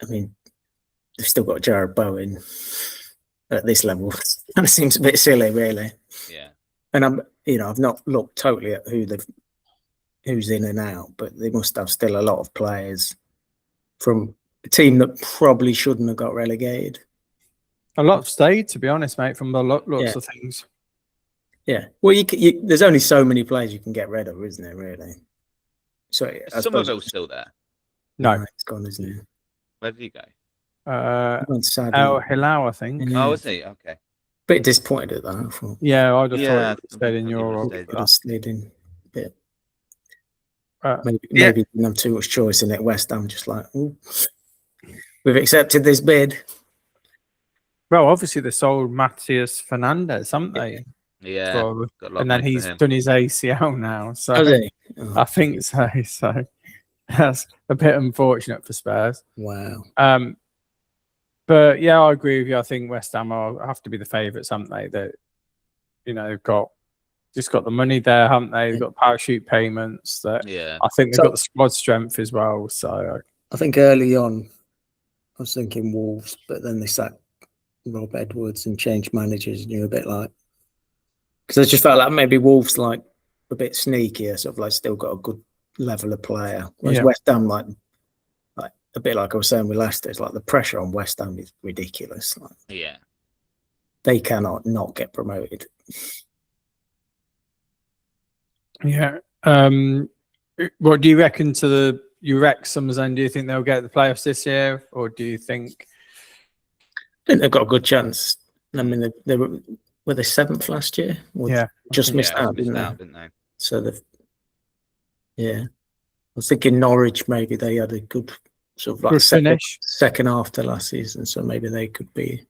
Speaker 2: I mean, they've still got Jared Bowen at this level. Kind of seems a bit silly, really.
Speaker 3: Yeah.
Speaker 2: And I've not looked totally at who's in and out, but they must have still a lot of players from a team that probably shouldn't have got relegated.
Speaker 1: A lot have stayed, to be honest, mate, from the looks of things.
Speaker 2: Yeah. Well, there's only so many players you can get rid of, isn't there, really? So
Speaker 3: Somerville's still there.
Speaker 1: No,
Speaker 2: it's gone, isn't it?
Speaker 3: Where did he go?
Speaker 1: El Hilal, I think.
Speaker 3: Oh, is he? Okay.
Speaker 2: Bit disappointed at that. I thought.
Speaker 1: Yeah, I'd have thought he stayed in Europe.
Speaker 2: Stayed in a bit. Maybe didn't have too much choice in it. West Ham just like, we've accepted this bid.
Speaker 1: Well, obviously they sold Matthias Fernandes, haven't they?
Speaker 3: Yeah.
Speaker 1: And then he's done his ACL now. So I think so. So that's a bit unfortunate for Spurs.
Speaker 2: Wow.
Speaker 1: But yeah, I agree with you. I think West Ham have to be the favourites, haven't they? That they've got the money there, haven't they? They've got parachute payments. I think they've got the squad strength as well. So
Speaker 2: I think early on, I was thinking Wolves, but then they sacked Rob Edwards and changed managers, and you're a bit like, because I just felt like maybe Wolves like a bit sneakier, sort of like still got a good level of player. Whereas West Ham, like a bit like I was saying with Leicester, it's like the pressure on West Ham is ridiculous. Like, they cannot not get promoted.
Speaker 1: Yeah. What do you reckon to your Wrexhams then? Do you think they'll get the playoffs this year, or do you think?
Speaker 2: I think they've got a good chance. I mean, they were they seventh last year? Just missed out, didn't they? So they've. Yeah, I was thinking Norwich. Maybe they had a good sort of like second half to last season, so maybe they could be a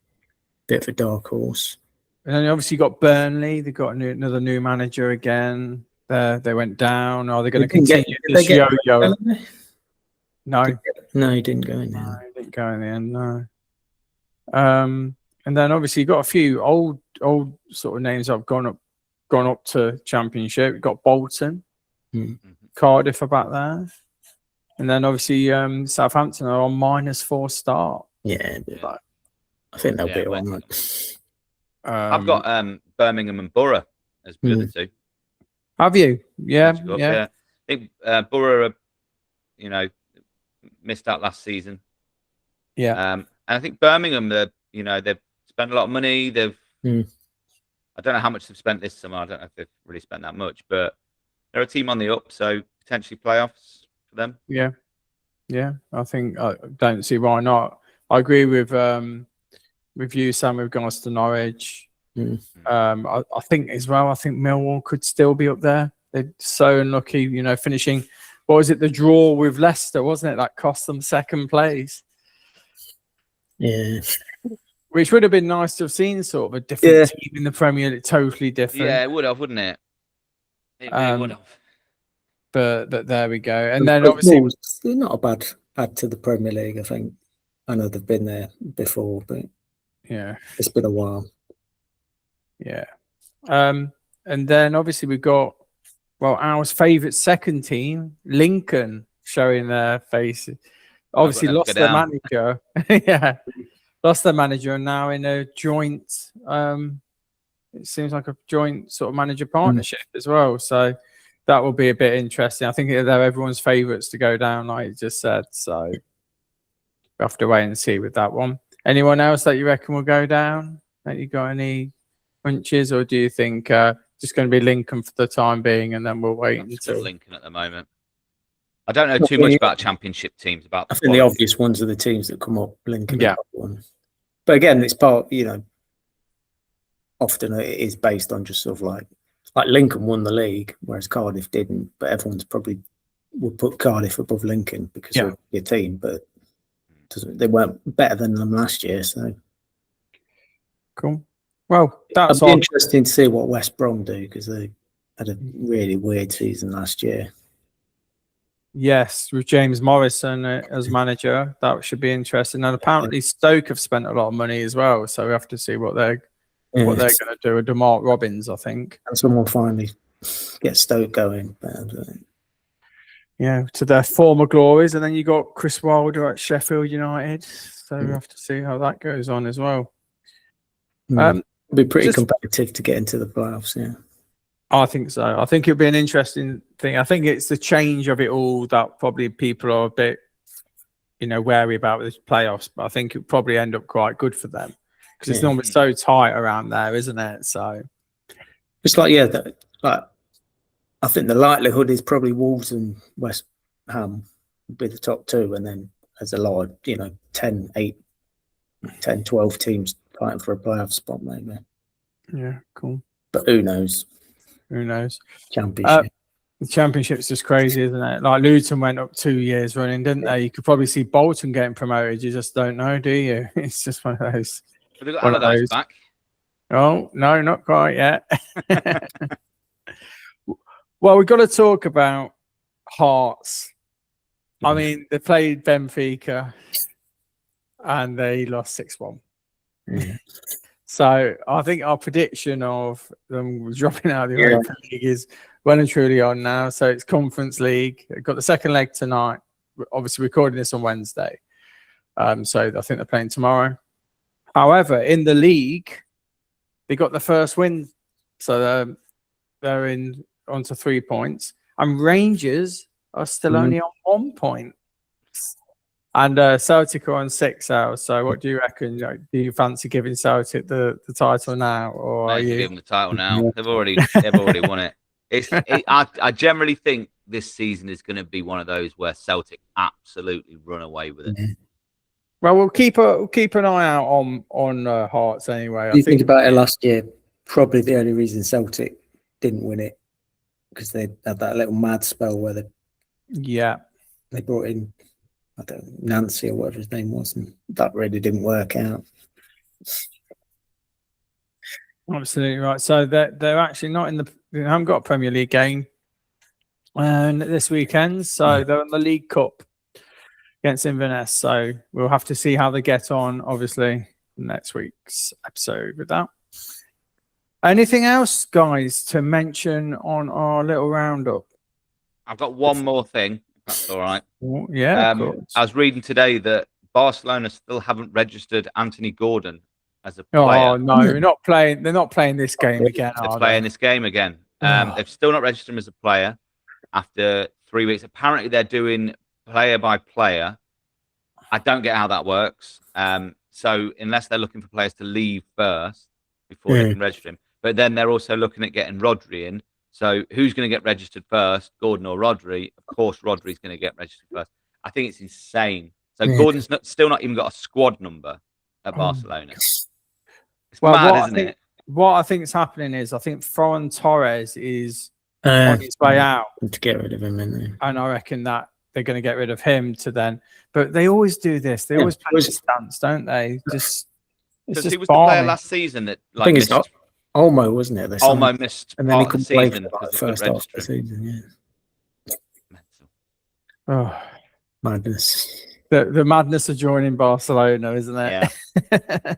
Speaker 2: bit of a dark horse.
Speaker 1: And then obviously you got Burnley. They've got another new manager again. They went down. Are they going to continue this yo-yo? No,
Speaker 2: he didn't go in there.
Speaker 1: No, he didn't go in the end. No. And then obviously you got a few old sort of names that have gone up to Championship. You've got Bolton, Cardiff about there, and then obviously Southampton are on -4 start.
Speaker 2: Yeah, I think they'll be on.
Speaker 3: I've got Birmingham and Borough as the other two.
Speaker 1: Have you? Yeah.
Speaker 3: I think Borough, missed out last season.
Speaker 1: Yeah.
Speaker 3: And I think Birmingham, they've spent a lot of money. I don't know how much they've spent this summer. I don't know if they've really spent that much, but they're a team on the up, so potentially playoffs for them. Yeah.
Speaker 1: I think I don't see why not. I agree with you, Sam, with regards to Norwich. I think as well. I think Millwall could still be up there. They're so unlucky, finishing. What was it? The draw with Leicester, wasn't it? That cost them second place.
Speaker 2: Yeah.
Speaker 1: Which would have been nice to have seen sort of a different team in the Premier League, totally different.
Speaker 3: Yeah, it would have, wouldn't it? It really would have.
Speaker 1: But there we go. And then obviously
Speaker 2: they're not a bad add to the Premier League, I think. I know they've been there before, but it's been a while.
Speaker 1: Yeah. And then obviously we've got our favourite second team, Lincoln, showing their faces. Obviously lost their manager. Lost their manager and now in a joint it seems like a joint sort of manager partnership as well. So that will be a bit interesting. I think they're everyone's favourites to go down, like you just said. So we'll have to wait and see with that one. Anyone else that you reckon will go down? Have you got any hunches, or do you think just going to be Lincoln for the time being, and then we'll wait until
Speaker 3: Lincoln at the moment? I don't know too much about championship teams. I
Speaker 2: think the obvious ones are the teams that come up. Lincoln, but again, it's part. Often it is based on just sort of like Lincoln won the league, whereas Cardiff didn't. But everyone's probably would put Cardiff above Lincoln because of your team, but they weren't better than them last year. So
Speaker 1: cool. Well, that's
Speaker 2: interesting to see what West Brom do, because they had a really weird season last year.
Speaker 1: Yes, with James Morrison as manager, that should be interesting. And apparently Stoke have spent a lot of money as well, so we have to see what they're going to do with DeMarc Robbins, I think.
Speaker 2: And someone finally get Stoke going.
Speaker 1: To their former glories. And then you got Chris Wilder at Sheffield United. So we have to see how that goes on as well.
Speaker 2: It'll be pretty competitive to get into the playoffs,
Speaker 1: I think so. I think it'll be an interesting thing. I think it's the change of it all that probably people are a bit, wary about with the playoffs. But I think it'll probably end up quite good for them. Because it's normally so tight around there, isn't it? So
Speaker 2: it's like I think the likelihood is probably Wolves and West Ham will be the top two, and then there's a lot of 10, 12 teams fighting for a playoff spot maybe.
Speaker 1: Yeah, cool.
Speaker 2: But who knows? Championship.
Speaker 1: The championship's just crazy, isn't it? Like Luton went up 2 years running, didn't they? You could probably see Bolton getting promoted. You just don't know, do you? It's just one of those.
Speaker 3: Have they got Allardyce back?
Speaker 1: Oh, no, not quite yet. Well, we've got to talk about Hearts. I mean, they played Benfica and they lost 6-1. So I think our prediction of them dropping out of the Europa League is well and truly on now. So it's Conference League. They've got the second leg tonight. We're obviously recording this on Wednesday. So I think they're playing tomorrow. However, in the league, they got the first win. So they're onto 3 points. And Rangers are still only on 1 point. And Celtic are on 6 hours. So what do you reckon? Do you fancy giving Celtic the title now? Or are you
Speaker 3: give them the title now? They've already won it. I generally think this season is going to be one of those where Celtic absolutely run away with it.
Speaker 1: Well, we'll keep an eye out on Hearts anyway.
Speaker 2: You think about it last year, probably the only reason Celtic didn't win it because they had that little mad spell where they brought in Nancy or whatever his name was, and that really didn't work out.
Speaker 1: Absolutely right. So they're actually not they haven't got a Premier League game this weekend, so they're in the League Cup against Inverness. So we'll have to see how they get on, obviously, next week's episode with that. Anything else, guys, to mention on our little roundup?
Speaker 3: I've got one more thing, if that's all right.
Speaker 1: Yeah, of course.
Speaker 3: I was reading today that Barcelona still haven't registered Anthony Gordon as a player.
Speaker 1: Oh no, they're not playing this game again.
Speaker 3: They're playing this game again. They've still not registered him as a player after 3 weeks. Apparently, they're doing player by player. I don't get how that works. So unless they're looking for players to leave first before they can register him, but then they're also looking at getting Rodri in. So who's going to get registered first, Gordon or Rodri? Of course, Rodri's going to get registered first. I think it's insane. So Gordon's still not even got a squad number at Barcelona. It's mad, isn't it?
Speaker 1: What I think is happening is I think Ferran Torres is on his way out.
Speaker 2: To get rid of him,
Speaker 1: and I reckon that they're going to get rid of him to then. But they always do this. They always play this stance, don't they?
Speaker 3: Because
Speaker 1: just
Speaker 3: who was the player
Speaker 1: balmy.
Speaker 3: last season that
Speaker 2: I think it's
Speaker 3: missed,
Speaker 2: Olmo, wasn't it? They signed,
Speaker 3: Olmo missed
Speaker 2: and then he
Speaker 3: part of the
Speaker 2: couldn't play
Speaker 3: season
Speaker 2: for like,
Speaker 3: because
Speaker 2: the
Speaker 3: they couldn't
Speaker 2: first half of
Speaker 3: register
Speaker 2: the
Speaker 3: him.
Speaker 2: season. Yeah,
Speaker 3: Mental.
Speaker 1: Oh,
Speaker 2: madness.
Speaker 1: the madness of joining Barcelona, isn't it?
Speaker 3: Yeah.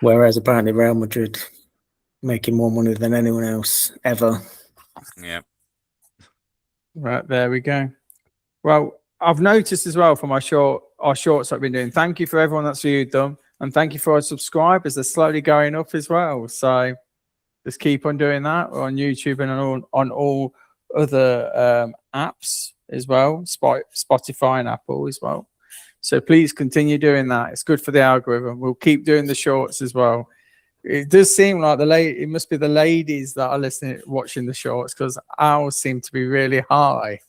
Speaker 2: Whereas apparently Real Madrid making more money than anyone else ever.
Speaker 3: Yeah.
Speaker 1: Right, there we go. Well, I've noticed as well from our shorts I've been doing. Thank you for everyone that's viewed them, and thank you for our subscribers. They're slowly going up as well. So just keep on doing that. We're on YouTube and on all other apps as well, Spotify and Apple as well. So please continue doing that. It's good for the algorithm. We'll keep doing the shorts as well. It does seem like it must be the ladies that are watching the shorts, because ours seem to be really high.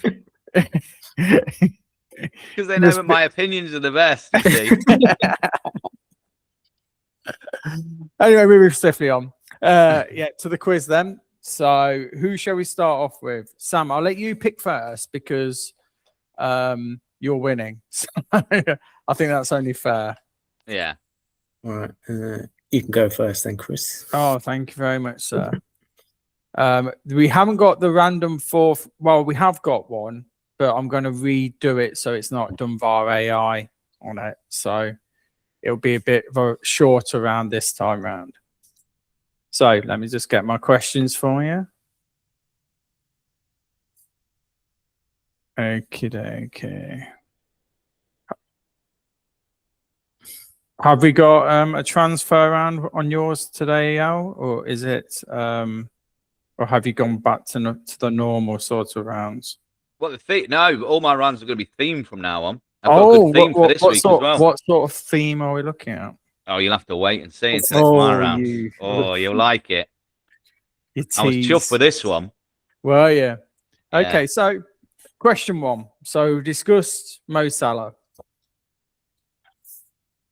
Speaker 3: Because they know that my opinions are the best, you see.
Speaker 1: Anyway, moving swiftly on. To the quiz then. So who shall we start off with? Sam, I'll let you pick first because you're winning. So I think that's only fair.
Speaker 3: Yeah.
Speaker 2: All right. You can go first then, Chris.
Speaker 1: Oh, thank you very much, sir. We haven't got the random fourth. Well, we have got one, but I'm going to redo it so it's not done via AI on it. So it'll be a bit of a shorter round this time round. So let me just get my questions for you. Okay. Have we got a transfer round on yours today, Al, or is it, or have you gone back to the normal sorts of rounds?
Speaker 3: Well, no, all my rounds are going to be themed from now on. I've got a good theme for this week as well.
Speaker 1: What sort of theme are we looking at?
Speaker 3: Oh, you'll have to wait and see until it's my round. You'll like it. I was chuffed with this one.
Speaker 1: Well, yeah. Okay, so question one. So we discussed Mo Salah.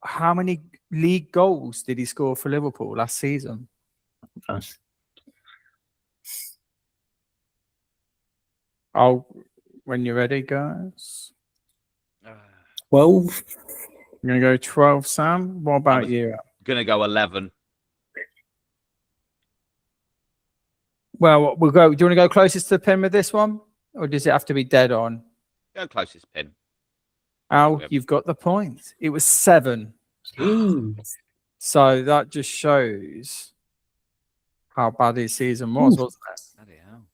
Speaker 1: How many league goals did he score for Liverpool last season? When you're ready, guys.
Speaker 2: 12.
Speaker 1: I'm going to go 12, Sam. What about you?
Speaker 3: Going to go 11.
Speaker 1: Well, we'll go. Do you want to go closest to the pin with this one? Or does it have to be dead on?
Speaker 3: Go closest pin.
Speaker 1: Al, you've got the point. It was 7. So that just shows how bad his season was, wasn't it?
Speaker 3: Bloody hell.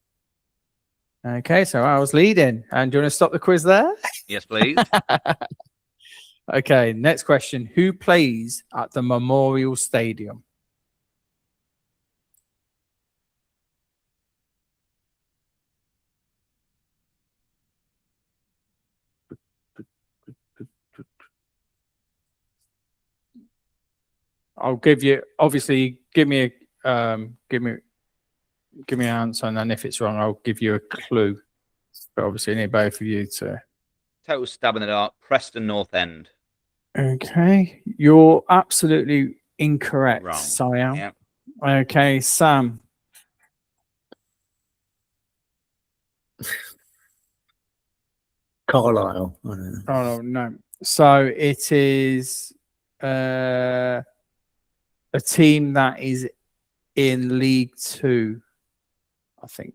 Speaker 1: Okay, so I was leading. And do you want to stop the quiz there?
Speaker 3: Yes, please.
Speaker 1: Okay, next question. Who plays at the Memorial Stadium? I'll give you, obviously, give me an answer, and then if it's wrong, I'll give you a clue. But obviously, I need both of you to.
Speaker 3: Total stab in the dark. Preston North End.
Speaker 1: Okay, you're absolutely incorrect,
Speaker 3: Wrong.
Speaker 1: Siam.
Speaker 3: Yeah.
Speaker 1: Okay, Sam.
Speaker 2: Carlisle. I don't know.
Speaker 1: Oh no. So it is a team that is in League Two, I think.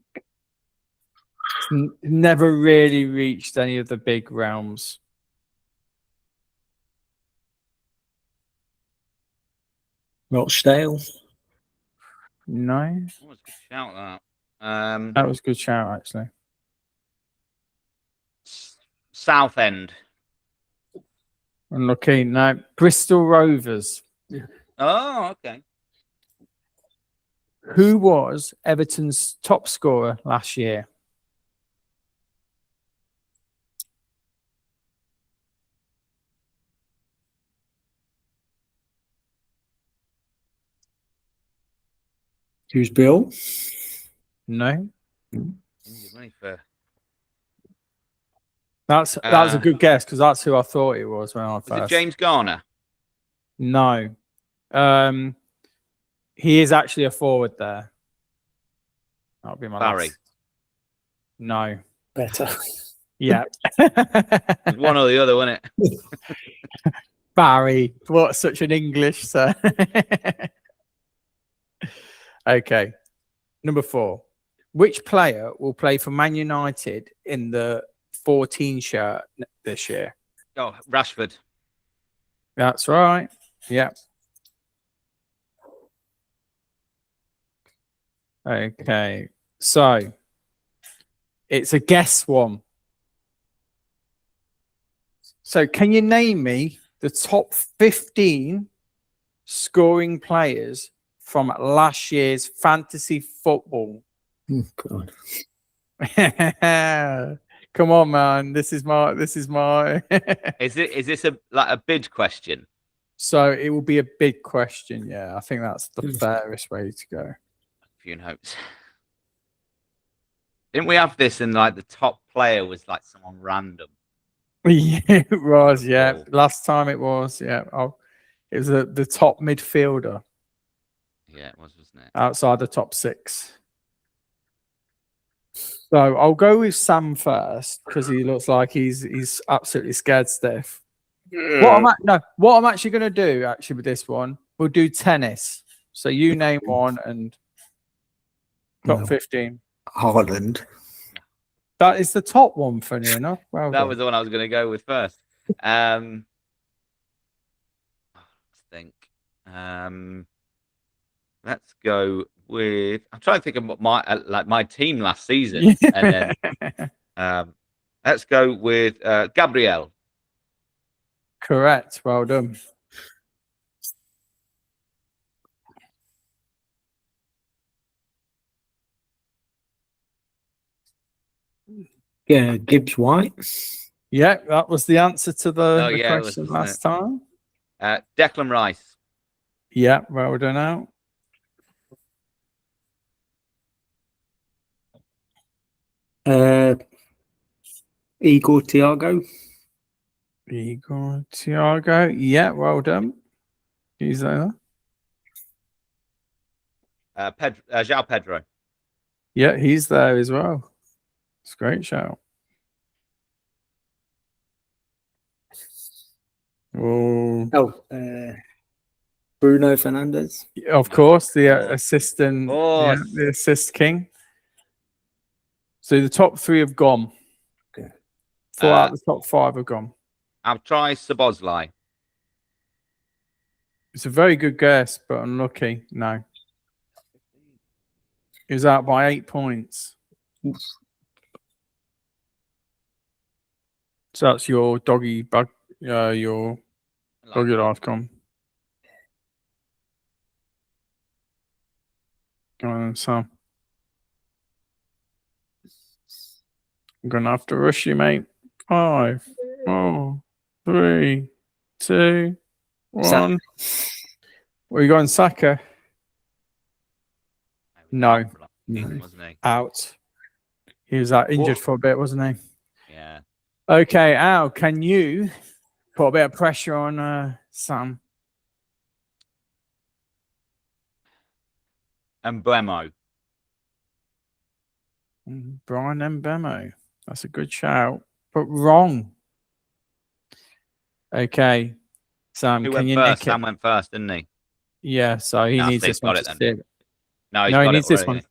Speaker 1: It's never really reached any of the big realms.
Speaker 2: Rochdale.
Speaker 1: No.
Speaker 3: That was a good shout, that.
Speaker 1: That was a good shout, actually.
Speaker 3: South End.
Speaker 1: Unlucky. No. Bristol Rovers.
Speaker 3: Oh, okay.
Speaker 1: Who was Everton's top scorer last year?
Speaker 2: Who's Bill?
Speaker 1: No.
Speaker 3: Money for...
Speaker 1: That's a good guess because that's who I thought it was when I first.
Speaker 3: Was it James Garner?
Speaker 1: No. He is actually a forward there. That'll be my
Speaker 3: Barry.
Speaker 1: last. No.
Speaker 2: Better.
Speaker 1: Yeah.
Speaker 3: It was one or the other, wasn't it?
Speaker 1: Barry. What such an English, sir. Okay. Number 4. Which player will play for Man United in the 14 shirt this year?
Speaker 3: Oh, Rashford.
Speaker 1: That's right. Yeah. Okay. So it's a guess one. So can you name me the top 15 scoring players from last year's fantasy football?
Speaker 2: Oh, God.
Speaker 1: Come on, man. This is my
Speaker 3: Is this a bid question?
Speaker 1: So it will be a big question. Yeah, I think that's the fairest way to go.
Speaker 3: A few notes. Didn't we have this and like the top player was like someone random?
Speaker 1: Yeah, it was. Yeah,
Speaker 3: Football.
Speaker 1: last time it was. Yeah, it was the top midfielder
Speaker 3: Yeah, it was, wasn't it?
Speaker 1: outside the top 6. So I'll go with Sam first because he looks like he's absolutely scared stiff. What I'm actually going to do with this one, we'll do tennis. So you name one and top 15.
Speaker 2: Haaland.
Speaker 1: That is the top one, funny enough. Well
Speaker 3: That
Speaker 1: done.
Speaker 3: was the one I was going to go with first. Let's think. Let's go with. I'm trying to think of my team last season, and then let's go with Gabriel.
Speaker 1: Correct. Well done.
Speaker 2: Yeah, Gibbs White.
Speaker 1: Yeah, that was the answer to the
Speaker 3: it
Speaker 1: question
Speaker 3: was,
Speaker 1: last time.
Speaker 3: Declan Rice.
Speaker 1: Yeah, well done out.
Speaker 2: Igor Thiago.
Speaker 1: Igor Thiago. Yeah, well done. He's there.
Speaker 3: João Pedro.
Speaker 1: Yeah, he's there as well. It's a great shout. Oh,
Speaker 2: Bruno Fernandes.
Speaker 1: of course, the assistant,
Speaker 3: course.
Speaker 1: the assist king. So the top 3 have gone.
Speaker 2: Okay.
Speaker 1: 4 out of the top 5 have gone.
Speaker 3: I'll try Szoboszlai.
Speaker 1: It's a very good guess, but unlucky. No. He was out by 8 points. So that's your doggy bug, your doggy life gone. So I'm gonna have to rush you, mate. 5, 4, 3, 2, 1. Were you going Saka? No.
Speaker 3: Wasn't he?
Speaker 1: Out. He was injured for a bit, wasn't he?
Speaker 3: Yeah.
Speaker 1: Okay, Al, can you put a bit of pressure on Sam?
Speaker 3: And Mbeumo.
Speaker 1: Brian Mbeumo. That's a good shout, but wrong. Okay, Sam,
Speaker 3: Who
Speaker 1: can
Speaker 3: went
Speaker 1: you
Speaker 3: first?
Speaker 1: nick it?
Speaker 3: Sam went first, didn't he?
Speaker 1: Yeah, so he needs this one to steal.
Speaker 3: No, he's
Speaker 1: No, he
Speaker 3: got
Speaker 1: needs
Speaker 3: it
Speaker 1: this
Speaker 3: already.
Speaker 1: one.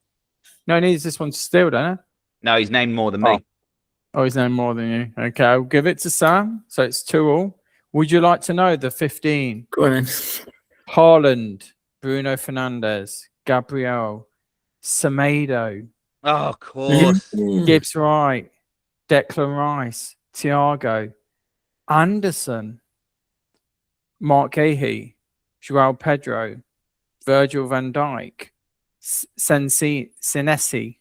Speaker 1: No, he needs this one to steal, don't he?
Speaker 3: No, he's named more than me.
Speaker 1: Oh, he's named more than you. Okay, I'll give it to Sam. So it's 2-2. Would you like to know the 15?
Speaker 2: Go on then.
Speaker 1: Haaland, Bruno Fernandes, Gabriel, Semedo,
Speaker 3: Oh, of course.
Speaker 1: Gibbs White, Declan Rice, Thiago, Anderson, Mark Gahey, João Pedro, Virgil van Dijk, Senesi,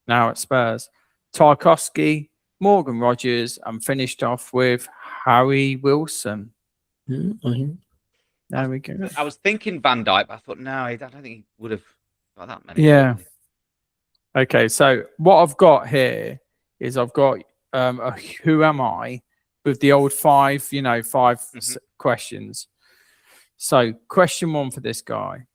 Speaker 1: now at Spurs, Tarkowski, Morgan Rogers, and finished off with Harry Wilson. There we go.
Speaker 3: I was thinking Van Dijk, but I thought, no, I don't think he would have got that many.
Speaker 1: Yeah. Okay, so what I've got here is I've got a who am I with the old 5 questions. So question 1 for this guy.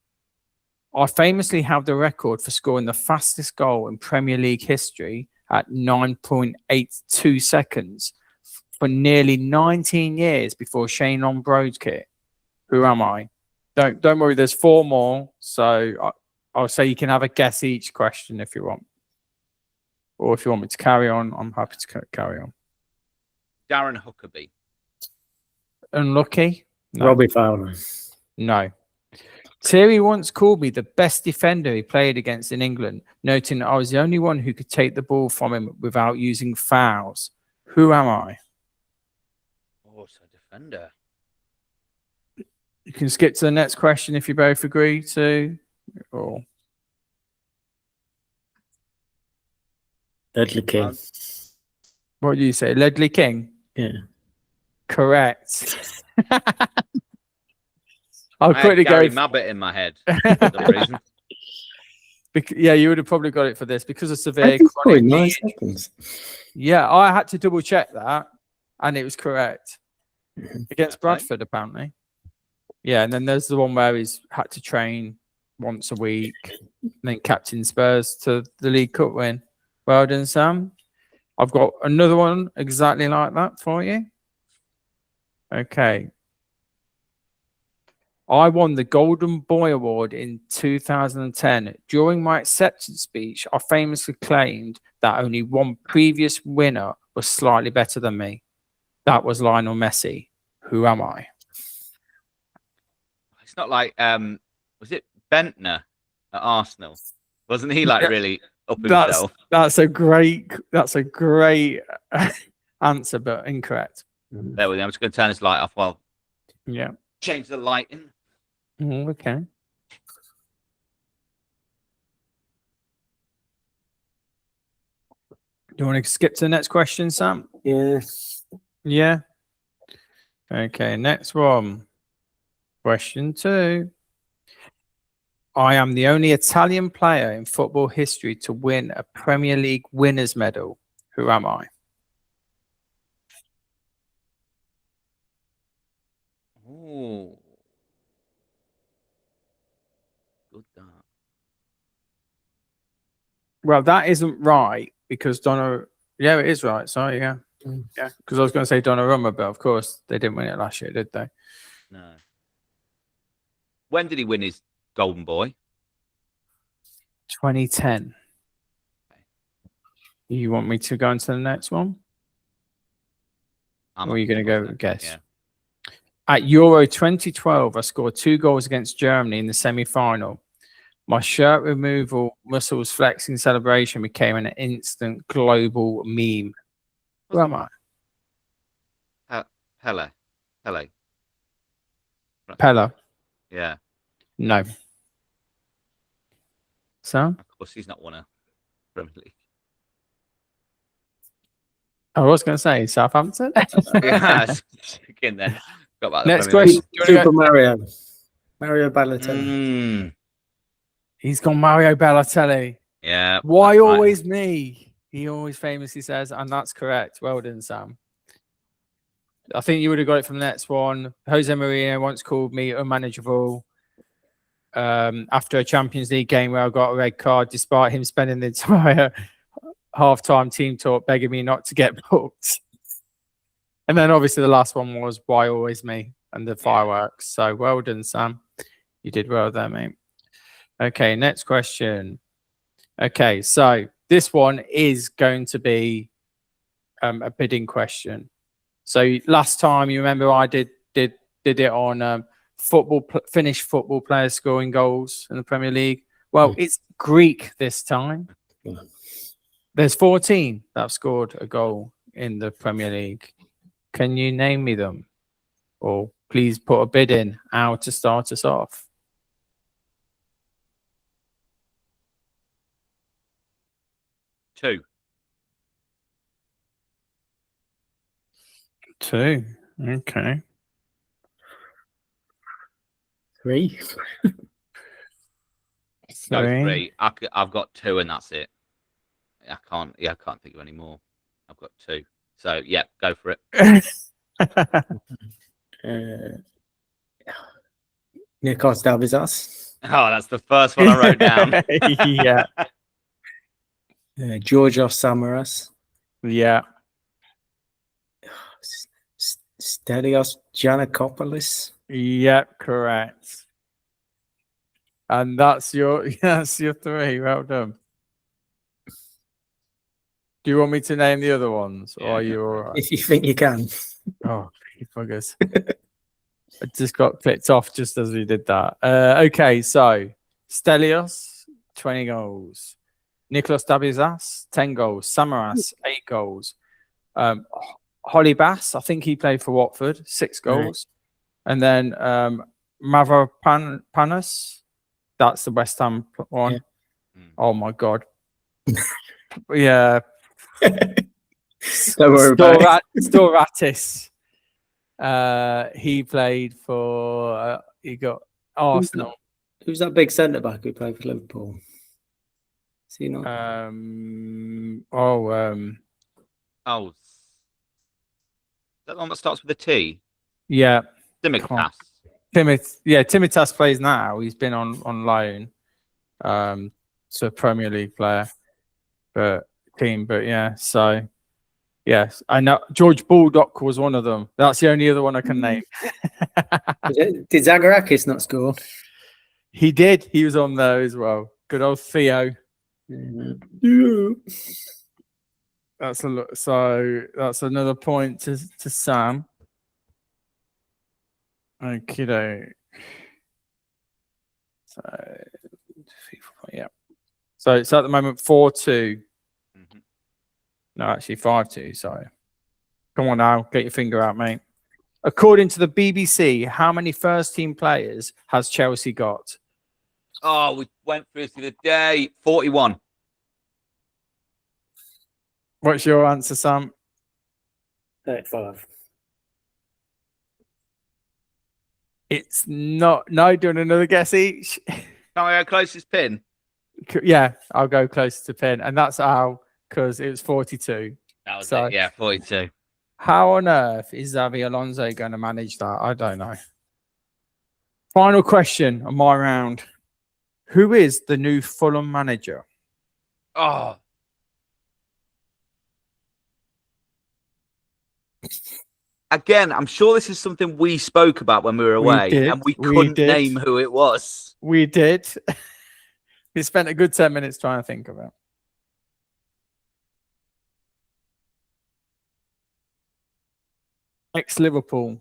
Speaker 1: I famously have the record for scoring the fastest goal in Premier League history at 9.82 seconds for nearly 19 years before Shane Long broke it? Who am I? Don't worry, there's 4 more. So I'll say you can have a guess each question if you want. Or if you want me to carry on, I'm happy to carry on.
Speaker 3: Darren Huckabee.
Speaker 1: Unlucky? No.
Speaker 2: Robbie Fowler.
Speaker 1: No. Thierry once called me the best defender he played against in England, noting that I was the only one who could take the ball from him without using fouls. Who am I?
Speaker 3: Oh, it's a defender.
Speaker 1: You can skip to the next question if you both agree to. Or
Speaker 2: Ledley King.
Speaker 1: what do you say? Ledley King?
Speaker 2: Yeah.
Speaker 1: Correct. I'll
Speaker 3: I had
Speaker 1: quickly
Speaker 3: Gary
Speaker 1: go.
Speaker 3: Mabbott in my head for some reason.
Speaker 1: Yeah, you would have probably got it for this because of
Speaker 2: I
Speaker 1: severe
Speaker 2: think
Speaker 1: chronic.
Speaker 2: probably 9 seconds.
Speaker 1: Yeah, I had to double check that, and it was correct against
Speaker 3: Okay.
Speaker 1: Bradford, apparently. Yeah, and then there's the one where he's had to train once a week, and then captain Spurs to the League Cup win. Well done, Sam. I've got another one exactly like that for you. Okay. I won the Golden Boy Award in 2010. During my acceptance speech, I famously claimed that only one previous winner was slightly better than me. That was Lionel Messi. Who am I?
Speaker 3: It's not like was it Bentner at Arsenal? Wasn't he like really up himself?
Speaker 1: That's a great answer, but incorrect.
Speaker 3: There we go. I'm just going to turn this light off while
Speaker 1: Yeah.
Speaker 3: change the lighting.
Speaker 1: Okay. Do you want to skip to the next question, Sam?
Speaker 2: Yeah.
Speaker 1: Yeah. Okay, next one. Question 2. I am the only Italian player in football history to win a Premier League winners medal. Who am I?
Speaker 3: Oh, good that.
Speaker 1: Well, that isn't right because yeah, it is right. Sorry, yeah.
Speaker 2: Mm.
Speaker 1: Yeah, because I was going to say Donnarumma, but of course they didn't win it last year, did they?
Speaker 3: No. When did he win his Golden Boy?
Speaker 1: 2010. You want me to go on to the next one? Or are you going to go guess?
Speaker 3: Yeah.
Speaker 1: At Euro 2012, I scored 2 goals against Germany in the semi-final. My shirt removal, muscles flexing celebration became an instant global meme. Who am I?
Speaker 3: Pele.
Speaker 1: Pella?
Speaker 3: Yeah.
Speaker 1: No. So?
Speaker 3: Of course, he's not won a Premier League.
Speaker 1: I was going to say Southampton.
Speaker 3: Yeah, again then. Got about the
Speaker 1: Next
Speaker 3: Premier
Speaker 1: question.
Speaker 3: League.
Speaker 2: Super Mario. Mario Balotelli.
Speaker 1: He's gone Mario Balotelli.
Speaker 3: Yeah.
Speaker 1: Why
Speaker 3: that's right.
Speaker 1: always me? He always famously says, and that's correct. Well done, Sam. I think you would have got it from the next one. Jose Mourinho once called me unmanageable after a Champions League game where I got a red card, despite him spending the entire half-time team talk begging me not to get booked. And then obviously the last one was why always me and the fireworks. So well done, Sam. You did well there, mate. Okay, next question. Okay, so this one is going to be a bidding question. So last time, you remember I did it on Finnish football players scoring goals in the Premier League. Well, it's Greek this time. There's 14 that have scored a goal in the Premier League. Can you name me them? Or please put a bid in how to start us off.
Speaker 3: Two.
Speaker 1: 2. Okay.
Speaker 2: 3.
Speaker 3: Go 3. I've got 2 and that's it. I can't think of any more. I've got 2. So yeah, go for it.
Speaker 2: Nikos Dalvizas.
Speaker 3: Oh, that's the first one I wrote down.
Speaker 1: Yeah.
Speaker 2: Georgios Samaras.
Speaker 1: Yeah.
Speaker 2: This Stelios Giannakopoulos.
Speaker 1: Yep, correct. And that's your 3. Well done. Do you want me to name the other ones, or are you all right?
Speaker 2: If you think you can.
Speaker 1: Oh, you buggers. I just got clicked off just as we did that. Okay, so Stelios, 20 goals. Nicolas Dabizas, 10 goals. Samaras, 8 goals. Holly Bass, I think he played for Watford, 6 goals. And then Mavropanos, that's the West Ham one.
Speaker 2: Yeah.
Speaker 1: Oh my God. Yeah.
Speaker 2: Don't worry about it.
Speaker 1: Storatis. He played for he got Arsenal.
Speaker 2: Who's that big centre back who played for Liverpool? Is he not?
Speaker 3: Oh, is that the one that starts with a T?
Speaker 1: Yeah.
Speaker 3: Dimitas.
Speaker 1: Timitas plays now. He's been on loan. So Premier League player, but yeah. So yes, I know George Baldock was one of them. That's the only other one I can name.
Speaker 2: Did Zagorakis not score?
Speaker 1: He did. He was on there as well. Good old Theo.
Speaker 2: Yeah.
Speaker 1: That's a look. So that's another point to Sam. Okay. So yeah. So it's at the moment 4-2.
Speaker 3: Mm-hmm.
Speaker 1: No, actually 5-2. Sorry. Come on now, get your finger out, mate. According to the BBC, how many first-team players has Chelsea got?
Speaker 3: Oh, we went through this the other day. 41.
Speaker 1: What's your answer, Sam?
Speaker 2: 35.
Speaker 1: It's not. No, doing another guess each.
Speaker 3: Can I go closest pin?
Speaker 1: Yeah, I'll go closer to pin, and that's how, because it was 42.
Speaker 3: That was
Speaker 1: So,
Speaker 3: it. Yeah, 42.
Speaker 1: how on earth is Xavi Alonso going to manage that? I don't know. Final question on my round. Who is the new Fulham manager?
Speaker 3: Oh. Again, I'm sure this is something we spoke about when we were away, and we couldn't name who it was.
Speaker 1: We did. We spent a good 10 minutes trying to think of it. Ex-Liverpool.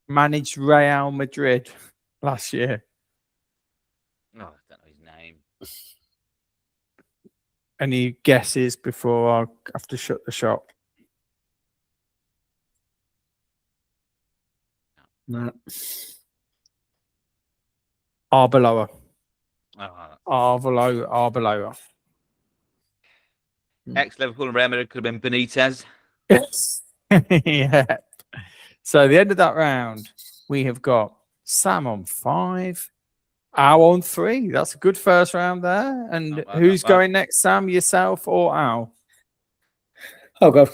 Speaker 1: Managed Real Madrid last year.
Speaker 3: Oh, I don't know his name.
Speaker 1: Any guesses before I have to shut the shop?
Speaker 2: No.
Speaker 1: Arbeloa.
Speaker 3: Oh.
Speaker 1: Arbeloa.
Speaker 3: Ex-Liverpool and Real Madrid could have been Benitez.
Speaker 1: Yes. Yeah. So the end of that round, we have got Sam on 5, Al on 3. That's a good first round there. And who's going next, Sam? Yourself or Al?
Speaker 2: I'll go.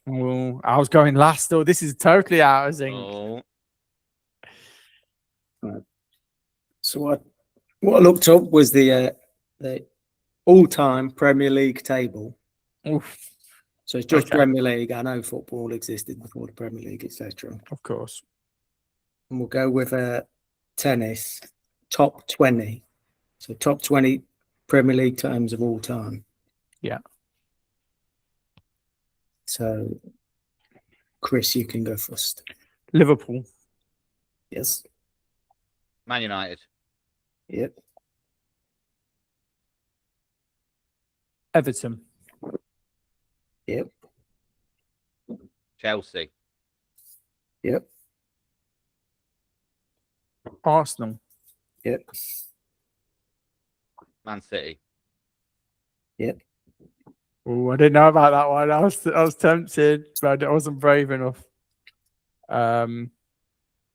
Speaker 1: Well, I was going last. Oh, this is totally out of sync.
Speaker 3: Oh.
Speaker 2: Right. So what I looked up was the all-time Premier League table.
Speaker 1: Oof.
Speaker 2: So it's just Premier League. I know football existed before the Premier League, etc.
Speaker 1: Of course.
Speaker 2: And we'll go with tennis, top 20. So top 20 Premier League times of all time.
Speaker 1: Yeah.
Speaker 2: So, Chris, you can go first.
Speaker 1: Liverpool.
Speaker 2: Yes.
Speaker 3: Man United.
Speaker 2: Yep.
Speaker 1: Everton.
Speaker 2: Yep.
Speaker 3: Chelsea.
Speaker 2: Yep.
Speaker 1: Arsenal.
Speaker 2: Yep.
Speaker 3: Man City.
Speaker 2: Yep.
Speaker 1: Oh, I didn't know about that one. I was tempted, but I wasn't brave enough.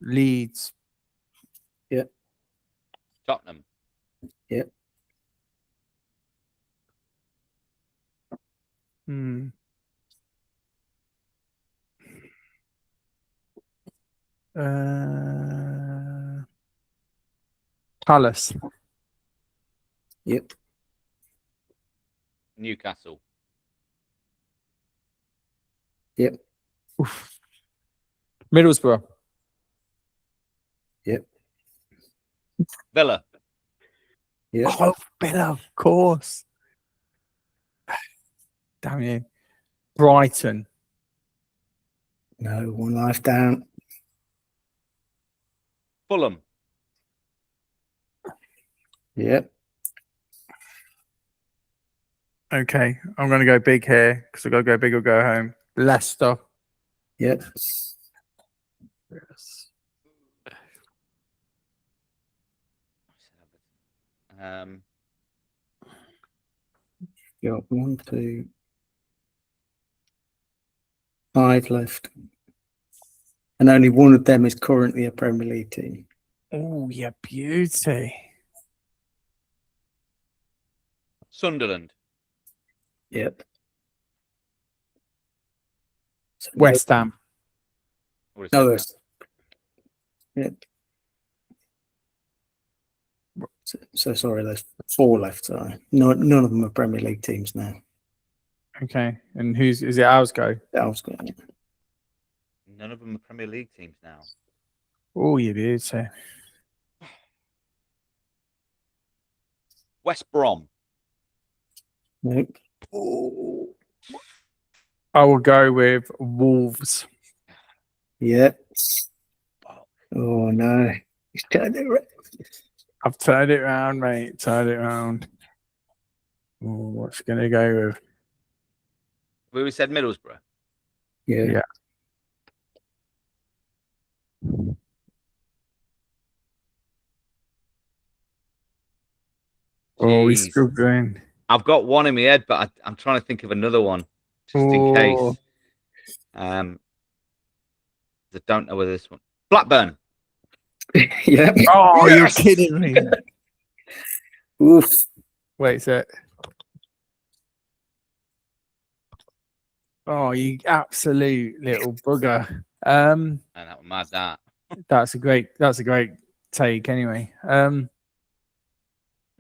Speaker 1: Leeds.
Speaker 2: Yep.
Speaker 3: Tottenham.
Speaker 2: Yep.
Speaker 1: Palace.
Speaker 2: Yep.
Speaker 3: Newcastle.
Speaker 2: Yep.
Speaker 1: Oof. Middlesbrough.
Speaker 2: Yep.
Speaker 3: Villa.
Speaker 2: Yep.
Speaker 1: Oh, Villa, of course. Damn you. Brighton.
Speaker 2: No, one life down.
Speaker 3: Fulham.
Speaker 2: Yep.
Speaker 1: Okay, I'm going to go big here because I've got to go big or go home. Leicester.
Speaker 2: Yep. You got 1, 2, 5 left. And only one of them is currently a Premier League team.
Speaker 1: Oh, yeah, beauty.
Speaker 3: Sunderland.
Speaker 2: Yep. So
Speaker 1: West Ham.
Speaker 3: Or is
Speaker 2: No,
Speaker 3: that-
Speaker 2: there's. Yep. So sorry, there's 4 left. Sorry. No, none of them are Premier League teams now.
Speaker 1: Okay, and is it ours go?
Speaker 2: That was good.
Speaker 3: None of them are Premier League teams now.
Speaker 1: Oh, you beauty.
Speaker 3: West Brom.
Speaker 2: Nope.
Speaker 1: I will go with Wolves.
Speaker 2: Yep. Oh no. He's turned it around.
Speaker 1: I've turned it around, mate. Turned it around. Oh, what's going to go with?
Speaker 3: We said Middlesbrough.
Speaker 2: Yeah.
Speaker 1: Yeah. Oh, he's
Speaker 3: Jeez.
Speaker 1: still going.
Speaker 3: I've got one in my head, but I'm trying to think of another one just in case. I don't know whether this one. Blackburn.
Speaker 2: Yeah.
Speaker 1: Oh,
Speaker 3: Yes!
Speaker 1: you're kidding me.
Speaker 2: Oof.
Speaker 1: Wait a sec. Oh, you absolute little bugger.
Speaker 3: And that was mad. That.
Speaker 1: That's a great take anyway.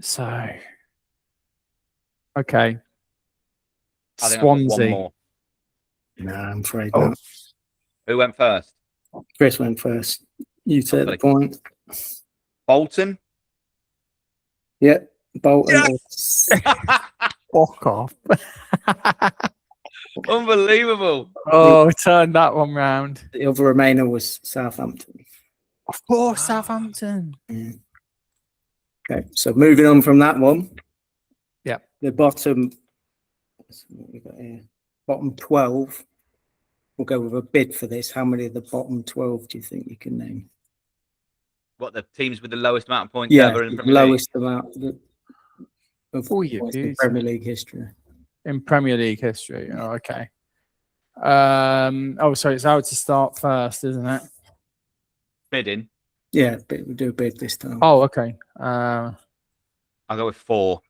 Speaker 1: So okay.
Speaker 3: I think I've got one
Speaker 1: Swansea.
Speaker 3: more.
Speaker 2: No, I'm afraid
Speaker 1: Oh,
Speaker 2: not.
Speaker 3: Who went first?
Speaker 2: Chris went first. You take the point.
Speaker 3: Bolton.
Speaker 2: Yep. Bolton.
Speaker 3: Yes!
Speaker 1: fuck off.
Speaker 3: Unbelievable.
Speaker 1: Oh, turn that one round.
Speaker 2: The other Remainer was Southampton.
Speaker 1: Of course, Southampton.
Speaker 2: Yeah. Okay, so moving on from that one.
Speaker 1: Yeah.
Speaker 2: The bottom, what we got here? Bottom 12. We'll go with a bid for this. How many of the bottom 12 do you think you can name?
Speaker 3: What, the teams with the lowest amount of points
Speaker 2: Yeah,
Speaker 3: ever in
Speaker 2: the
Speaker 3: Premier League?
Speaker 2: lowest amount of
Speaker 1: Oh, you
Speaker 2: points in
Speaker 1: beauty.
Speaker 2: Premier League history.
Speaker 1: In Premier League history. Oh, okay. So it's out to start first, isn't it?
Speaker 3: Bidding.
Speaker 2: Yeah, but we'll do a bid this time.
Speaker 1: Oh, okay.
Speaker 3: I'll go with 4.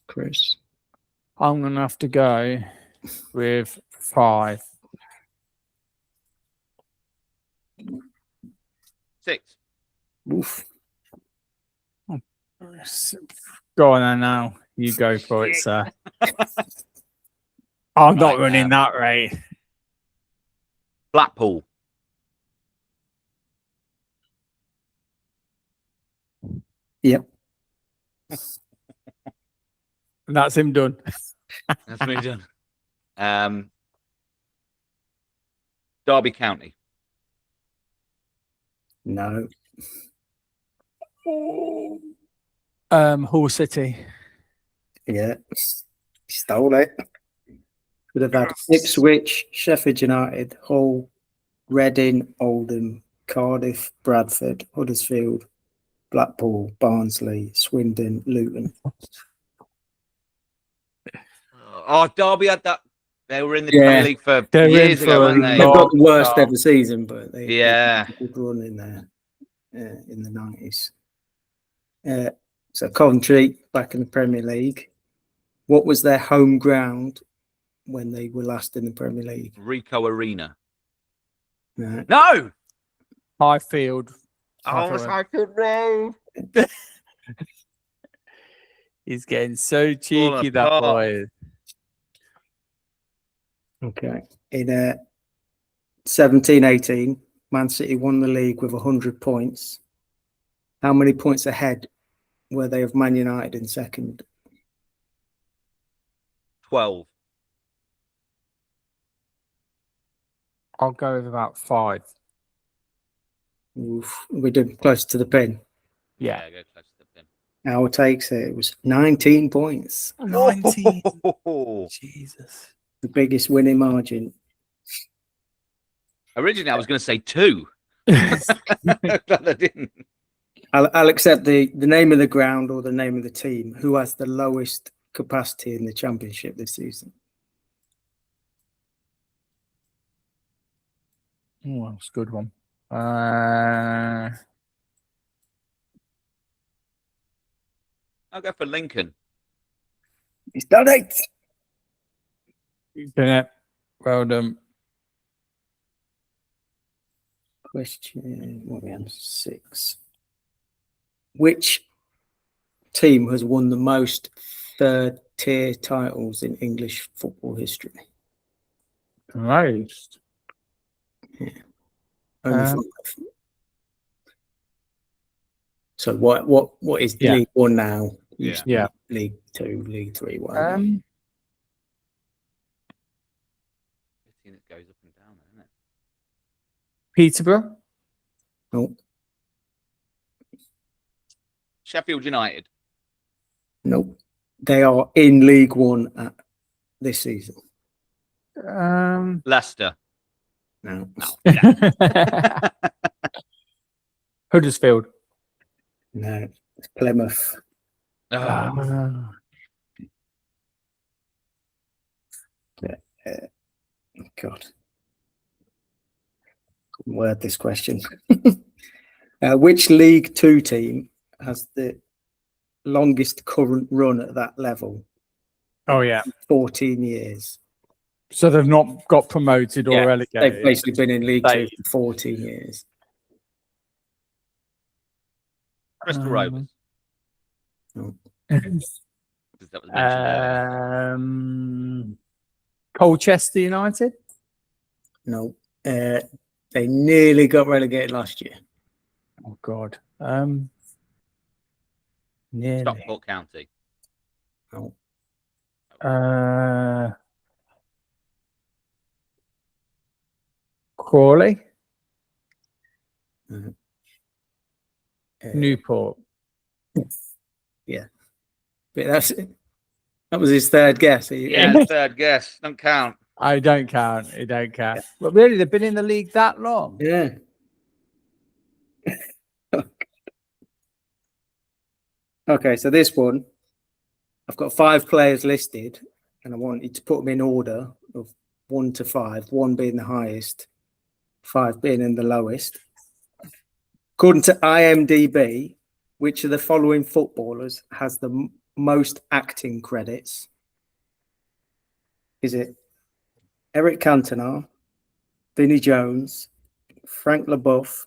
Speaker 2: Chris.
Speaker 1: I'm gonna have to go with 5.
Speaker 3: 6.
Speaker 2: Oof.
Speaker 1: Go on then now. You go for it, sir. I'm not running that rate.
Speaker 3: Blackpool.
Speaker 2: Yep.
Speaker 1: And that's him done.
Speaker 3: That's me done. Derby County.
Speaker 2: No.
Speaker 1: Hull City.
Speaker 2: Yeah. Stole it. Would have had Ipswich, Sheffield United, Hull, Reading, Oldham, Cardiff, Bradford, Huddersfield, Blackpool, Barnsley, Swindon, Luton.
Speaker 3: Oh, Derby had that. They were in the
Speaker 2: Yeah.
Speaker 3: Premier League for
Speaker 1: They're in
Speaker 3: years
Speaker 1: for
Speaker 3: ago,
Speaker 1: a
Speaker 3: weren't they?
Speaker 2: They've got the worst
Speaker 1: Oh.
Speaker 2: ever season, but they
Speaker 3: Yeah.
Speaker 2: had a good run in there in the 90s. So Coventry back in the Premier League. What was their home ground when they were last in the Premier League?
Speaker 3: Rico Arena.
Speaker 2: No.
Speaker 3: No!
Speaker 1: Highfield.
Speaker 3: Oh, it's Highfield Road.
Speaker 1: He's getting so cheeky, that
Speaker 3: apart.
Speaker 1: boy.
Speaker 2: Okay. In 17-18, Man City won the league with 100 points. How many points ahead were they of Man United in second?
Speaker 3: 12.
Speaker 1: I'll go with about 5.
Speaker 2: Oof, we did close to the pin.
Speaker 1: Yeah.
Speaker 3: Go close to the pin.
Speaker 2: Our takes it was 19 points.
Speaker 1: 19.
Speaker 3: Oh.
Speaker 1: Jesus.
Speaker 2: The biggest winning margin.
Speaker 3: Originally, I was going to say 2. Glad I didn't.
Speaker 2: I'll accept the name of the ground or the name of the team. Who has the lowest capacity in the championship this season?
Speaker 1: Oh, that's a good one.
Speaker 3: I'll go for Lincoln.
Speaker 2: He's done it.
Speaker 1: Bennett, well done.
Speaker 2: Question, what are we on? 6. Which team has won the most third-tier titles in English football history?
Speaker 1: Most.
Speaker 2: Only 5. So what is League One now?
Speaker 3: Yeah.
Speaker 2: League 2, League 3, whatever.
Speaker 1: Um,
Speaker 3: It goes up and down, isn't it?
Speaker 1: Peterborough.
Speaker 2: No,
Speaker 3: Sheffield United.
Speaker 2: no. They are in League One at this season.
Speaker 3: Leicester.
Speaker 2: No.
Speaker 1: Huddersfield.
Speaker 2: No. It's Plymouth.
Speaker 3: Oh.
Speaker 2: God. Couldn't word this question. Which League 2 team has the longest current run at that level?
Speaker 1: Oh, yeah.
Speaker 2: 14 years.
Speaker 1: So they've not got promoted or relegated.
Speaker 2: They've basically been in League 2 for 14 years.
Speaker 3: Bristol Rovers.
Speaker 2: No.
Speaker 3: 'Cause that was mentioned earlier.
Speaker 1: Colchester United.
Speaker 2: No. They nearly got relegated last year.
Speaker 1: Oh God. Nearly.
Speaker 3: Stockport County.
Speaker 2: No.
Speaker 1: Crawley.
Speaker 2: Uh,
Speaker 1: Newport.
Speaker 2: Yeah. But that was his third guess.
Speaker 3: Yeah, third guess. Don't count.
Speaker 1: I don't count. It don't count. But really, they've been in the league that long.
Speaker 2: Yeah. Okay, so this one, I've got 5 players listed, and I want you to put them in order of 1 to 5, 1 being the highest, 5 being in the lowest. According to IMDb, which of the following footballers has the most acting credits? Is it Eric Cantona, Vinnie Jones, Frank LeBeouf,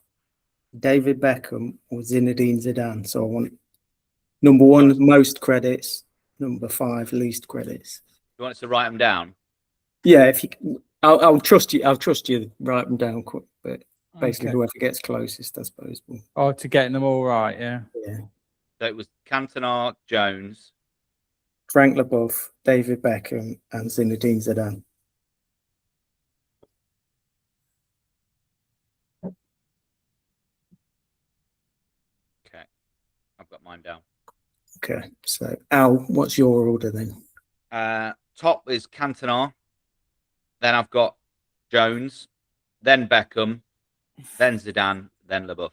Speaker 2: David Beckham, or Zinedine Zidane? So I want number 1 most credits, number 5 least credits.
Speaker 3: You want us to write them down?
Speaker 2: Yeah, if you, I'll trust you. I'll trust you. Write them down quick, but basically whoever gets closest, I suppose.
Speaker 1: Oh, to getting them all right, yeah.
Speaker 2: Yeah.
Speaker 3: So it was Cantona, Jones,
Speaker 2: Frank LeBeouf, David Beckham, and Zinedine Zidane.
Speaker 3: Okay, I've got mine down.
Speaker 2: Okay, so Al, what's your order then?
Speaker 3: Top is Cantona. Then I've got Jones, then Beckham, then Zidane, then LeBeouf.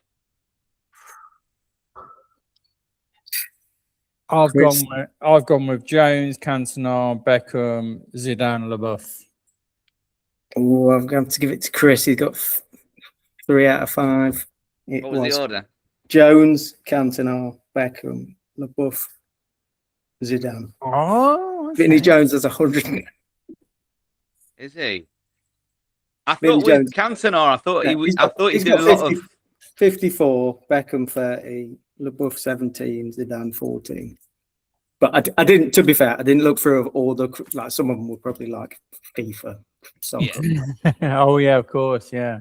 Speaker 1: I've gone with Jones, Cantona, Beckham, Zidane, LeBeouf.
Speaker 2: Oh, I'm going to give it to Chris. He's got 3 out of 5.
Speaker 3: What was the order?
Speaker 2: Jones, Cantona, Beckham, LeBeouf, Zidane.
Speaker 1: Oh, okay.
Speaker 2: Vinnie Jones has 100.
Speaker 3: Is he? I
Speaker 2: Vinnie
Speaker 3: thought with
Speaker 2: Jones.
Speaker 3: Cantona, I thought he did
Speaker 2: got
Speaker 3: a lot of.
Speaker 2: 54, Beckham 30, LeBeouf 17, Zidane 14. But I didn't. To be fair, I didn't look through all the, like, some of them were probably like FIFA Soccer.
Speaker 1: Oh yeah, of course, yeah.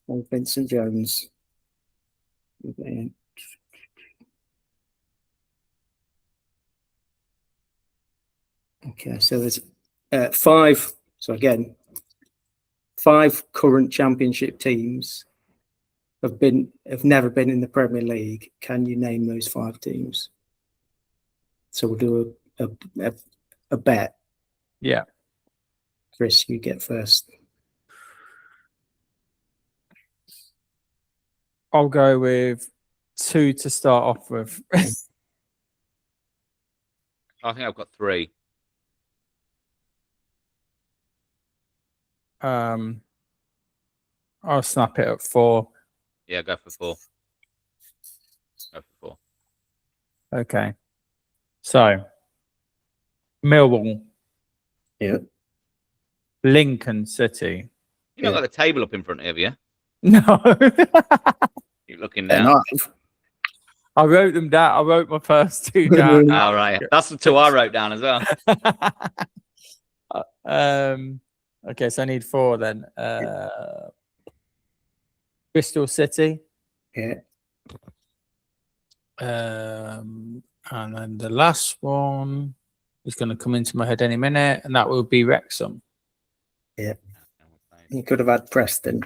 Speaker 2: Oh, Vincent Jones. Okay. Okay, so there's 5. So again, 5 current championship teams have never been in the Premier League. Can you name those 5 teams? So we'll do a bet.
Speaker 1: Yeah.
Speaker 2: Chris, you get first.
Speaker 1: I'll go with 2 to start off with.
Speaker 3: I think I've got 3.
Speaker 1: I'll snap it at 4.
Speaker 3: Yeah, go for 4. Go for 4.
Speaker 1: Okay. So Millwall,
Speaker 2: Yeah.
Speaker 1: Lincoln City.
Speaker 3: You not got the table up in front of you.
Speaker 1: No.
Speaker 3: You're looking
Speaker 2: They're
Speaker 3: now.
Speaker 2: not.
Speaker 1: I wrote them down. I wrote my first 2 down.
Speaker 3: All right. That's the 2 I wrote down as well.
Speaker 1: Okay, so I need 4 then. Bristol City.
Speaker 2: Yeah.
Speaker 1: And then the last one is going to come into my head any minute, and that will be Wrexham.
Speaker 2: Yeah. You could have had Preston.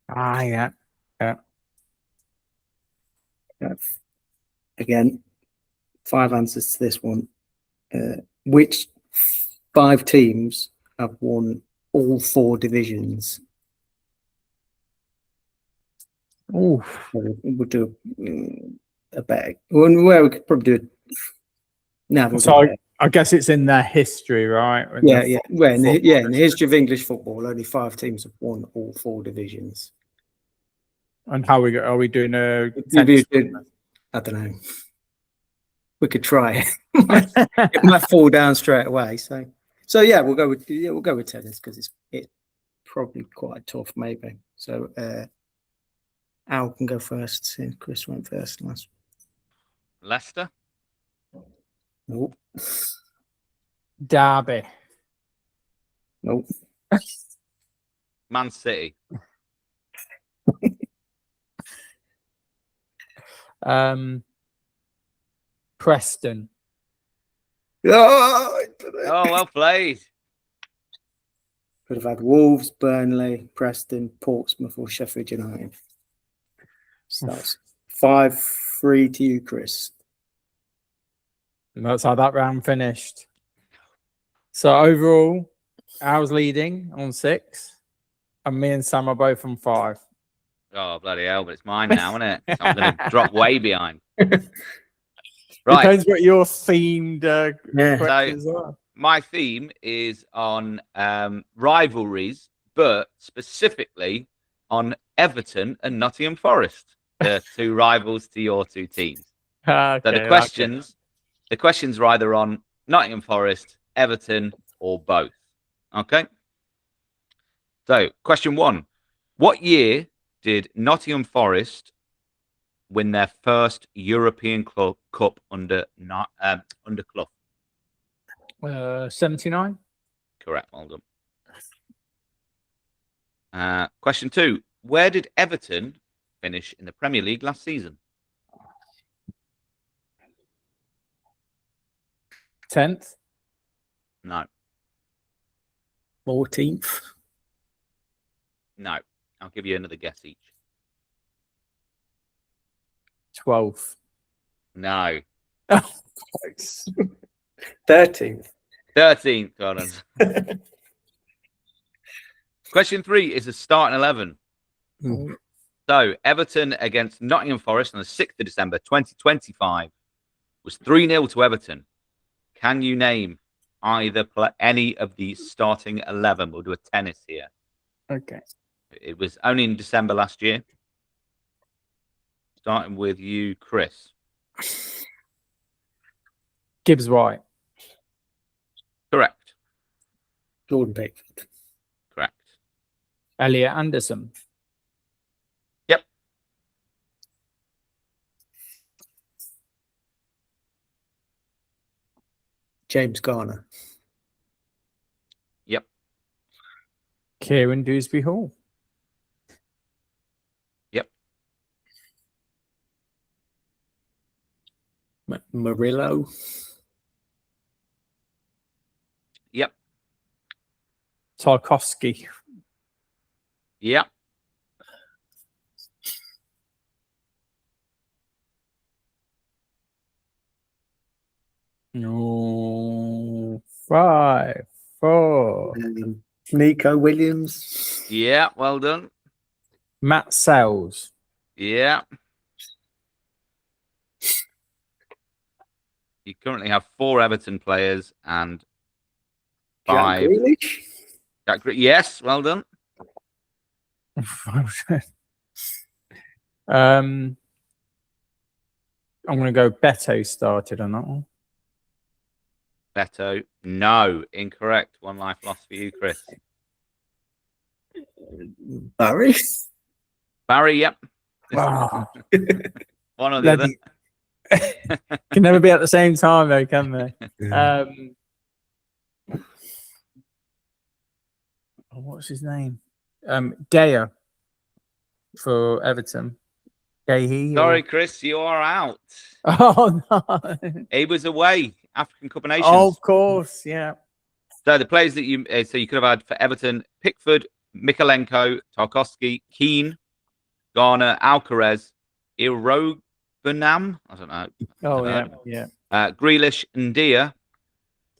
Speaker 1: Ah, yeah.
Speaker 2: Again, 5 answers to this one. Which 5 teams have won all 4 divisions?
Speaker 1: Ooh.
Speaker 2: We'll do a bet. Where we could probably do it. No, we'll
Speaker 1: So
Speaker 2: do a bet.
Speaker 1: I guess it's in their history, right?
Speaker 2: Yeah. Well, in the history of English football, only 5 teams have won all 4 divisions.
Speaker 1: And how are we doing a
Speaker 2: I don't know. We could try it. It might fall down straight away. So yeah, we'll go with tennis because it's probably quite tough, maybe. So Al can go first since Chris went first last.
Speaker 3: Leicester.
Speaker 2: Nope.
Speaker 1: Derby.
Speaker 2: Nope.
Speaker 3: Man City.
Speaker 1: Preston.
Speaker 2: Oh,
Speaker 3: well played.
Speaker 2: could have had Wolves, Burnley, Preston, Portsmouth, or Sheffield United. So that's 5-3 to you, Chris.
Speaker 1: And that's how that round finished. So overall, I was leading on 6, and me and Sam are both on 5.
Speaker 3: Oh, bloody hell, but it's mine now, isn't it? So I'm going to drop way behind. Right.
Speaker 1: Depends what your themed questions are.
Speaker 3: My theme is on rivalries, but specifically on Everton and Nottingham Forest, the 2 rivals to your 2 teams.
Speaker 1: Okay,
Speaker 3: So the questions are either on Nottingham Forest, Everton, or both. Okay. So, question 1: what year did Nottingham Forest win their first European Cup under Clough?
Speaker 1: 79.
Speaker 3: Correct. Well done. Question 2: where did Everton finish in the Premier League last season?
Speaker 1: 10th.
Speaker 3: No.
Speaker 2: 14th.
Speaker 3: No. I'll give you another guess each.
Speaker 1: 12th.
Speaker 3: No.
Speaker 2: 13th.
Speaker 3: 13th. Got on. Question 3 is the starting 11. So, Everton against Nottingham Forest on the 6th of December 2025 was 3-0 to Everton. Can you name any of the starting 11? We'll do a tennis here.
Speaker 1: Okay.
Speaker 3: It was only in December last year. Starting with you, Chris.
Speaker 1: Gibbs White.
Speaker 3: Correct.
Speaker 2: Jordan Pickford.
Speaker 3: Correct.
Speaker 1: Elliot Anderson.
Speaker 3: Yep.
Speaker 2: James Garner.
Speaker 3: Yep.
Speaker 1: Kieran Dewsbury Hall.
Speaker 3: Yep.
Speaker 2: Murillo.
Speaker 3: Yep.
Speaker 1: Tarkovsky.
Speaker 3: Yep.
Speaker 1: No. 5, 4.
Speaker 2: Nico Williams.
Speaker 3: Yeah. Well done.
Speaker 1: Matt Sells.
Speaker 3: Yeah. You currently have 4 Everton players and
Speaker 2: Jack
Speaker 3: 5.
Speaker 2: Grealish.
Speaker 3: Yes. Well done.
Speaker 1: I'm going to go Beto started on that one.
Speaker 3: Beto. No. Incorrect. 1 life lost for you, Chris.
Speaker 2: Barry.
Speaker 3: Barry. Yep.
Speaker 1: Wow.
Speaker 3: One or the other.
Speaker 1: Can never be at the same time, though, can they? What's his name? Daya for Everton.
Speaker 3: Sorry, Chris, you are out.
Speaker 1: Oh no!
Speaker 3: He was away. African Cup of Nations.
Speaker 1: Oh, of course, yeah.
Speaker 3: So the players that you could have had for Everton: Pickford, Mikalenko, Tarkovsky, Keane, Garner, Alcaraz, Irobanam. I don't know.
Speaker 1: Oh yeah.
Speaker 3: Grealish, Ndia,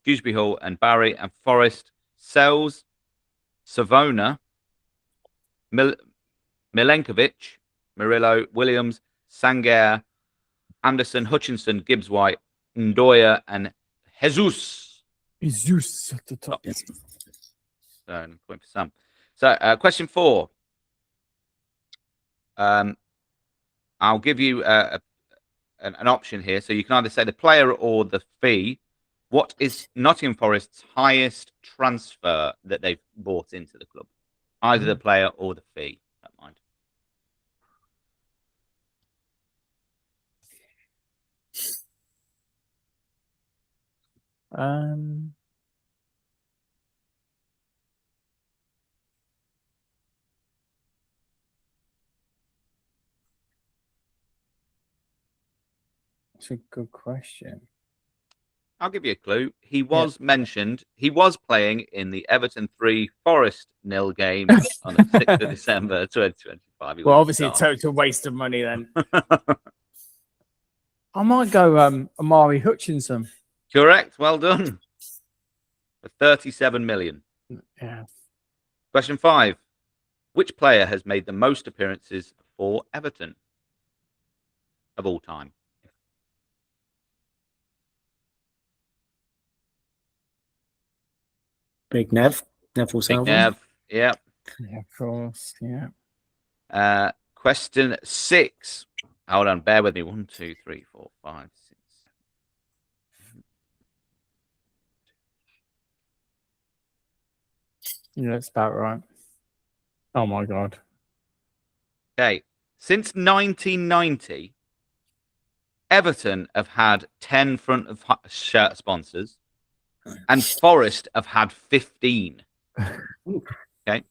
Speaker 3: Dewsbury Hall, and Barry and Forrest, Sells, Savona, Milenkovic, Murillo, Williams, Sangair, Anderson, Hutchinson, Gibbs White, Ndoye, and Jesus.
Speaker 1: Zeus at the top.
Speaker 3: So, point for Sam. So, question 4. I'll give you an option here. So you can either say the player or the fee. What is Nottingham Forest's highest transfer that they've bought into the club? Either the player or the fee. Don't mind.
Speaker 1: That's a good question.
Speaker 3: I'll give you a clue. He was mentioned. He was playing in the Everton 3 Forest 0 game on the 6th of December 2025.
Speaker 1: Well, obviously, a total waste of money then. I might go Amari Hutchinson.
Speaker 3: Correct. Well done. For 37 million.
Speaker 1: Yeah.
Speaker 3: Question 5. Which player has made the most appearances for Everton of all time?
Speaker 2: Big Nev. Neville
Speaker 3: Big
Speaker 2: Salvin.
Speaker 3: Nev. Yeah.
Speaker 1: Yeah, of course. Yeah.
Speaker 3: Question 6. Hold on. Bear with me. 1, 2, 3, 4, 5, 6.
Speaker 1: Yeah, that's about right. Oh my God.
Speaker 3: Okay. Since 1990, Everton have had 10 front of shirt sponsors, and Forest have had 15. Okay.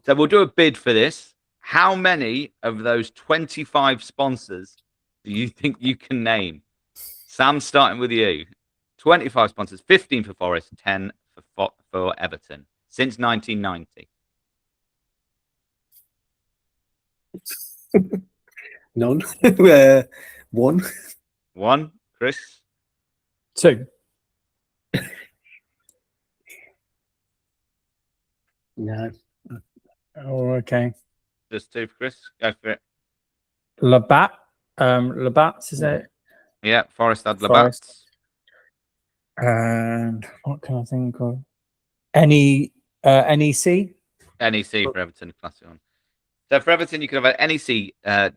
Speaker 3: So we'll do a bid for this. How many of those 25 sponsors do you think you can name? Sam, starting with you. 25 sponsors, 15 for Forest, 10 for Everton since 1990.
Speaker 2: None. 1.
Speaker 3: 1, Chris.
Speaker 1: 2.
Speaker 2: No.
Speaker 1: Oh, okay.
Speaker 3: Just 2 for Chris. Go for it.
Speaker 1: Labatt. Labatt's, is it?
Speaker 3: Yeah, Forest had
Speaker 1: Forest.
Speaker 3: Labatt.
Speaker 1: And what can I think of? NEC?
Speaker 3: NEC for Everton, classic one. So for Everton, you could have had NEC,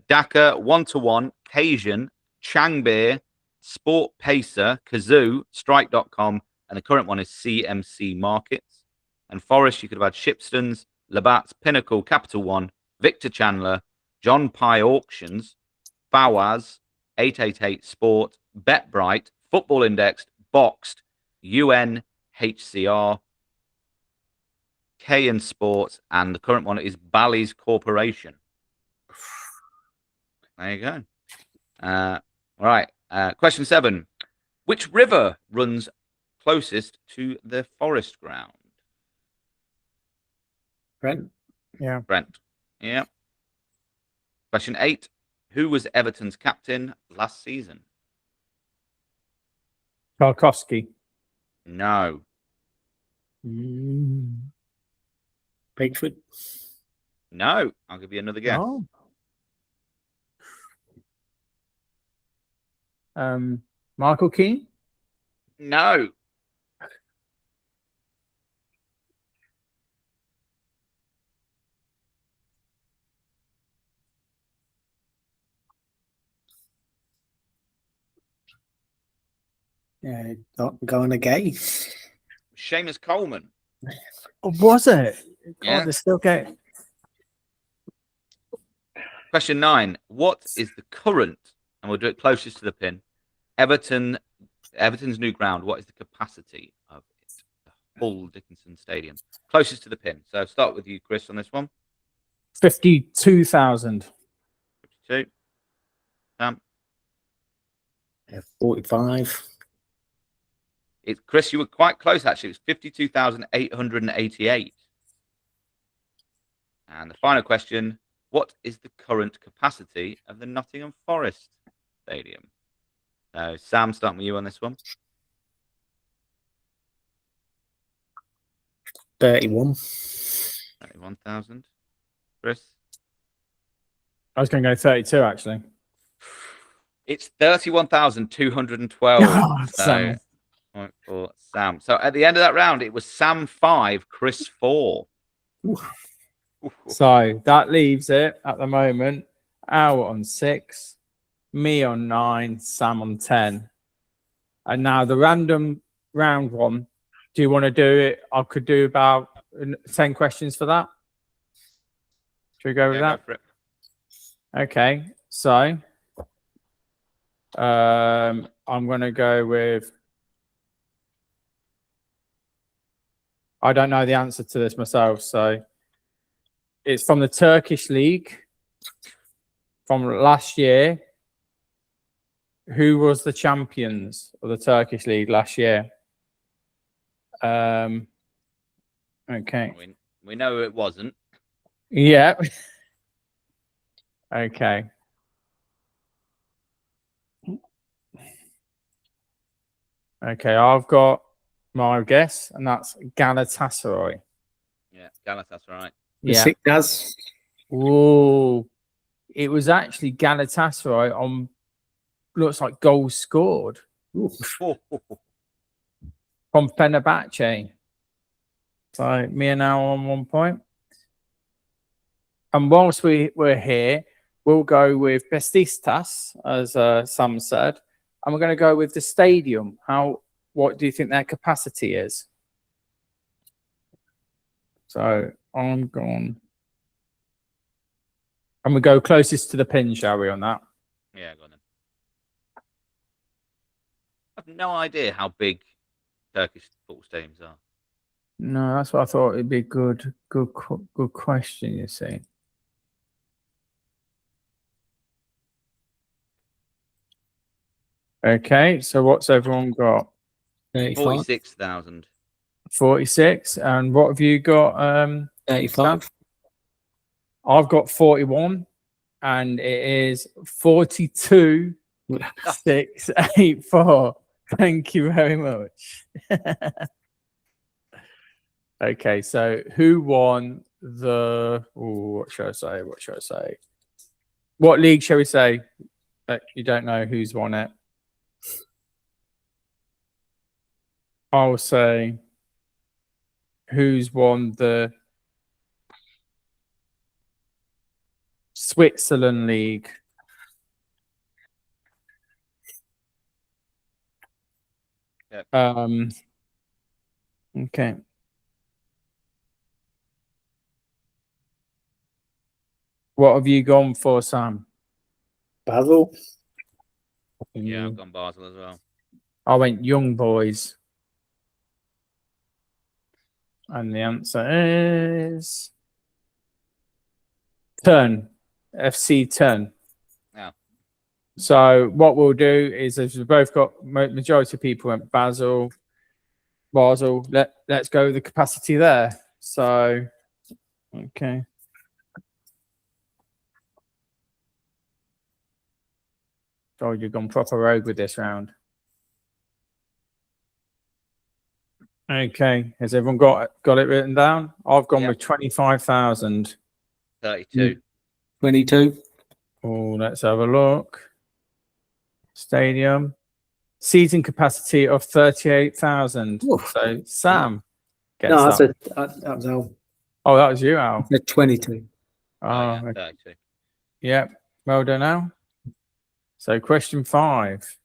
Speaker 3: Dakar, 1-1, Cajun, Changbeer, Sport Pacer, Kazoo, Strike.com, and the current one is CMC Markets. And Forest, you could have had Shipstons, Labatt's, Pinnacle, Capital One, Victor Chandler, John Pye Auctions, Fawaz, 888 Sport, BetBright, Football Indexed, Boxed, UNHCR, KN Sports, and the current one is Bally's Corporation. There you go. All right. Question 7. Which river runs closest to the Forest Ground?
Speaker 2: Brent.
Speaker 1: Yeah.
Speaker 3: Brent. Yeah. Question 8. Who was Everton's captain last season?
Speaker 1: Tarkovsky.
Speaker 3: No.
Speaker 2: Pickford.
Speaker 3: No. I'll give you another guess.
Speaker 1: Oh. Michael Keane.
Speaker 3: No.
Speaker 2: Yeah, not going again.
Speaker 3: Seamus Coleman.
Speaker 1: Was it? God,
Speaker 3: Yeah.
Speaker 1: they still get.
Speaker 3: Question 9. What is the current, and we'll do it closest to the pin, Everton's new ground, what is the capacity of it? The Hull Dickinson Stadium. Closest to the pin. So start with you, Chris, on this one.
Speaker 1: 52,000.
Speaker 3: 52. Sam?
Speaker 2: Yeah, 45.
Speaker 3: Chris, you were quite close, actually. It was 52,888. And the final question, what is the current capacity of the Nottingham Forest Stadium? Sam, starting with you on this one.
Speaker 2: 31.
Speaker 3: 31,000. Chris?
Speaker 1: I was going to go 32, actually.
Speaker 3: It's 31,212.
Speaker 1: Oh,
Speaker 3: So,
Speaker 1: Sam.
Speaker 3: point for Sam. So at the end of that round, it was Sam 5, Chris 4.
Speaker 1: So that leaves it at the moment. Al on 6, me on 9, Sam on 10. And now the random round one. Do you want to do it? I could do about 10 questions for that. Should we go with that?
Speaker 3: Go for it.
Speaker 1: Okay. So I'm going to go with. I don't know the answer to this myself, so it's from the Turkish league from last year. Who was the champions of the Turkish league last year? Okay.
Speaker 3: We know it wasn't.
Speaker 1: Yeah. Okay. Okay, I've got my guess, and that's Galatasaray.
Speaker 3: Yeah, Galatasaray.
Speaker 1: Yeah.
Speaker 2: Besiktas.
Speaker 1: Ooh, it was actually Galatasaray on. Looks like goals scored from Fenerbahce. So me and Al on 1 point. And whilst we're here, we'll go with Besiktas, as Sam said, and we're going to go with the stadium. What do you think their capacity is? So I'm gone. And we go closest to the pin, shall we, on that?
Speaker 3: Yeah, go on then. I have no idea how big Turkish football stadiums are.
Speaker 1: No, that's what I thought it'd be a good question, you see. Okay, so what's everyone got?
Speaker 3: 46,000.
Speaker 1: 46. And what have you got?
Speaker 2: 35.
Speaker 1: I've got 41, and it is 42,684. Thank you very much. Okay, so who won the? What should I say? What should I say? What league shall we say? You don't know who's won it. I'll say who's won the Switzerland League.
Speaker 3: Yep.
Speaker 1: Okay. What have you gone for, Sam?
Speaker 2: Basel.
Speaker 3: Yeah, I've gone Basel as well.
Speaker 1: I went Young Boys. And the answer is Turn. FC Turn.
Speaker 3: Yeah.
Speaker 1: So what we'll do is, as we've both got majority of people went Basel, let's go with the capacity there. So, okay. Oh, you've gone proper rogue with this round. Okay, has everyone got it written down? I've gone with 25,000.
Speaker 3: 32.
Speaker 2: 22.
Speaker 1: Oh, let's have a look. Stadium. Seating capacity of 38,000.
Speaker 2: Oof.
Speaker 1: So, Sam gets
Speaker 2: No,
Speaker 1: that.
Speaker 2: that was Al.
Speaker 1: Oh, that was you, Al.
Speaker 2: The 22.
Speaker 1: Oh,
Speaker 3: yeah,
Speaker 1: okay.
Speaker 3: 32.
Speaker 1: Yeah, well done, Al. So, question 5.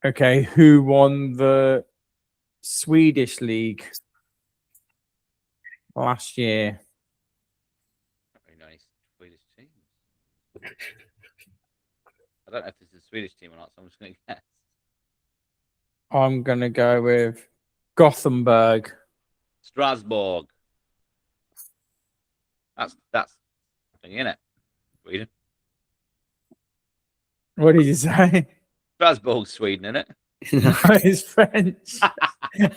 Speaker 1: Okay, who won the Swedish league last year?
Speaker 3: Very nice Swedish team. I don't know if this is a Swedish team or not, so I'm just going to guess.
Speaker 1: I'm going to go with Gothenburg.
Speaker 3: Strasbourg. That's thing, isn't it? Sweden.
Speaker 1: What did you say?
Speaker 3: Strasbourg, Sweden, isn't it?
Speaker 1: No, it's French.
Speaker 3: No,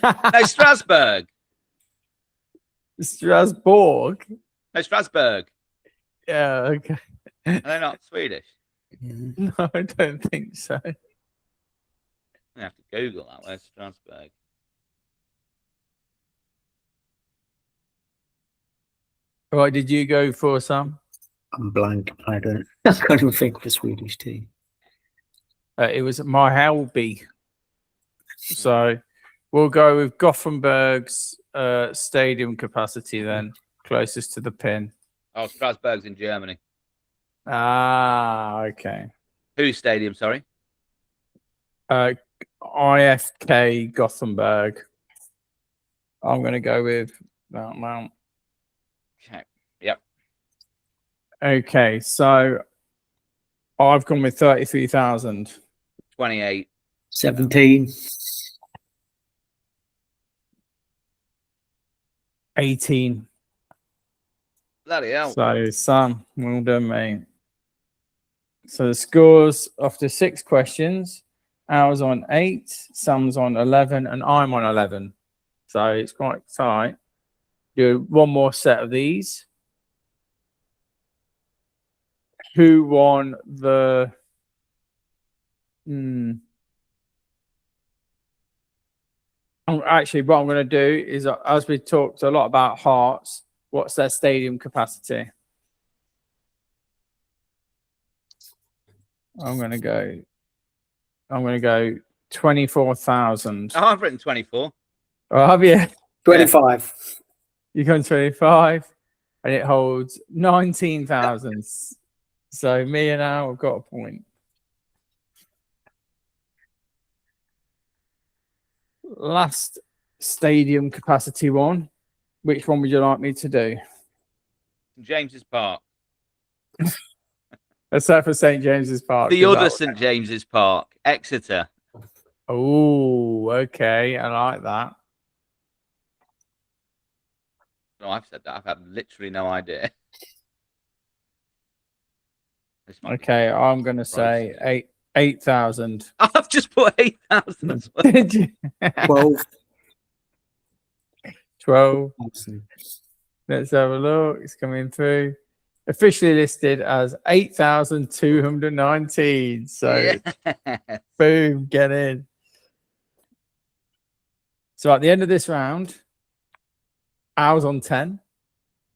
Speaker 3: Strasbourg.
Speaker 1: Strasbourg.
Speaker 3: No, Strasbourg.
Speaker 1: Yeah, okay.
Speaker 3: Are they not Swedish?
Speaker 1: No, I don't think so.
Speaker 3: I have to Google that. Where's Strasbourg?
Speaker 1: What did you go for, Sam?
Speaker 2: I'm blank. I can't even think of a Swedish team.
Speaker 1: It was Mjällby. So we'll go with Gothenburg's stadium capacity then, closest to the pin.
Speaker 3: Oh, Strasbourg's in Germany.
Speaker 1: Ah, okay.
Speaker 3: Whose stadium, sorry?
Speaker 1: IFK Gothenburg. I'm going to go with that amount.
Speaker 3: Okay. Yep.
Speaker 1: Okay, so I've gone with 33,000.
Speaker 3: 28.
Speaker 2: 17.
Speaker 1: 18.
Speaker 3: Bloody hell.
Speaker 1: So, Sam, well done, mate. So the scores after 6 questions, Al's on 8, Sam's on 11, and I'm on 11. So it's quite tight. Do one more set of these. Who won the... Actually, what I'm going to do is, as we talked a lot about Hearts, what's their stadium capacity? I'm going to go 24,000.
Speaker 3: Oh, I've written 24.
Speaker 1: Oh, have you?
Speaker 2: 25.
Speaker 1: You come 25, and it holds 19,000. So me and Al have got a point. Last stadium capacity one. Which one would you like me to do?
Speaker 3: James's Park.
Speaker 1: Except for St. James's Park.
Speaker 3: The other St. James's Park, Exeter.
Speaker 1: Oh, okay. I like that.
Speaker 3: No, I've said that. I've had literally no idea.
Speaker 1: Okay, I'm going to say 8,000.
Speaker 3: I've just put 8,000 as well.
Speaker 1: Did you?
Speaker 2: 12.
Speaker 1: 12. Let's have a look. It's coming through. Officially listed as 8,219. So,
Speaker 3: Yes.
Speaker 1: boom, get in. So, at the end of this round, Al's on 10,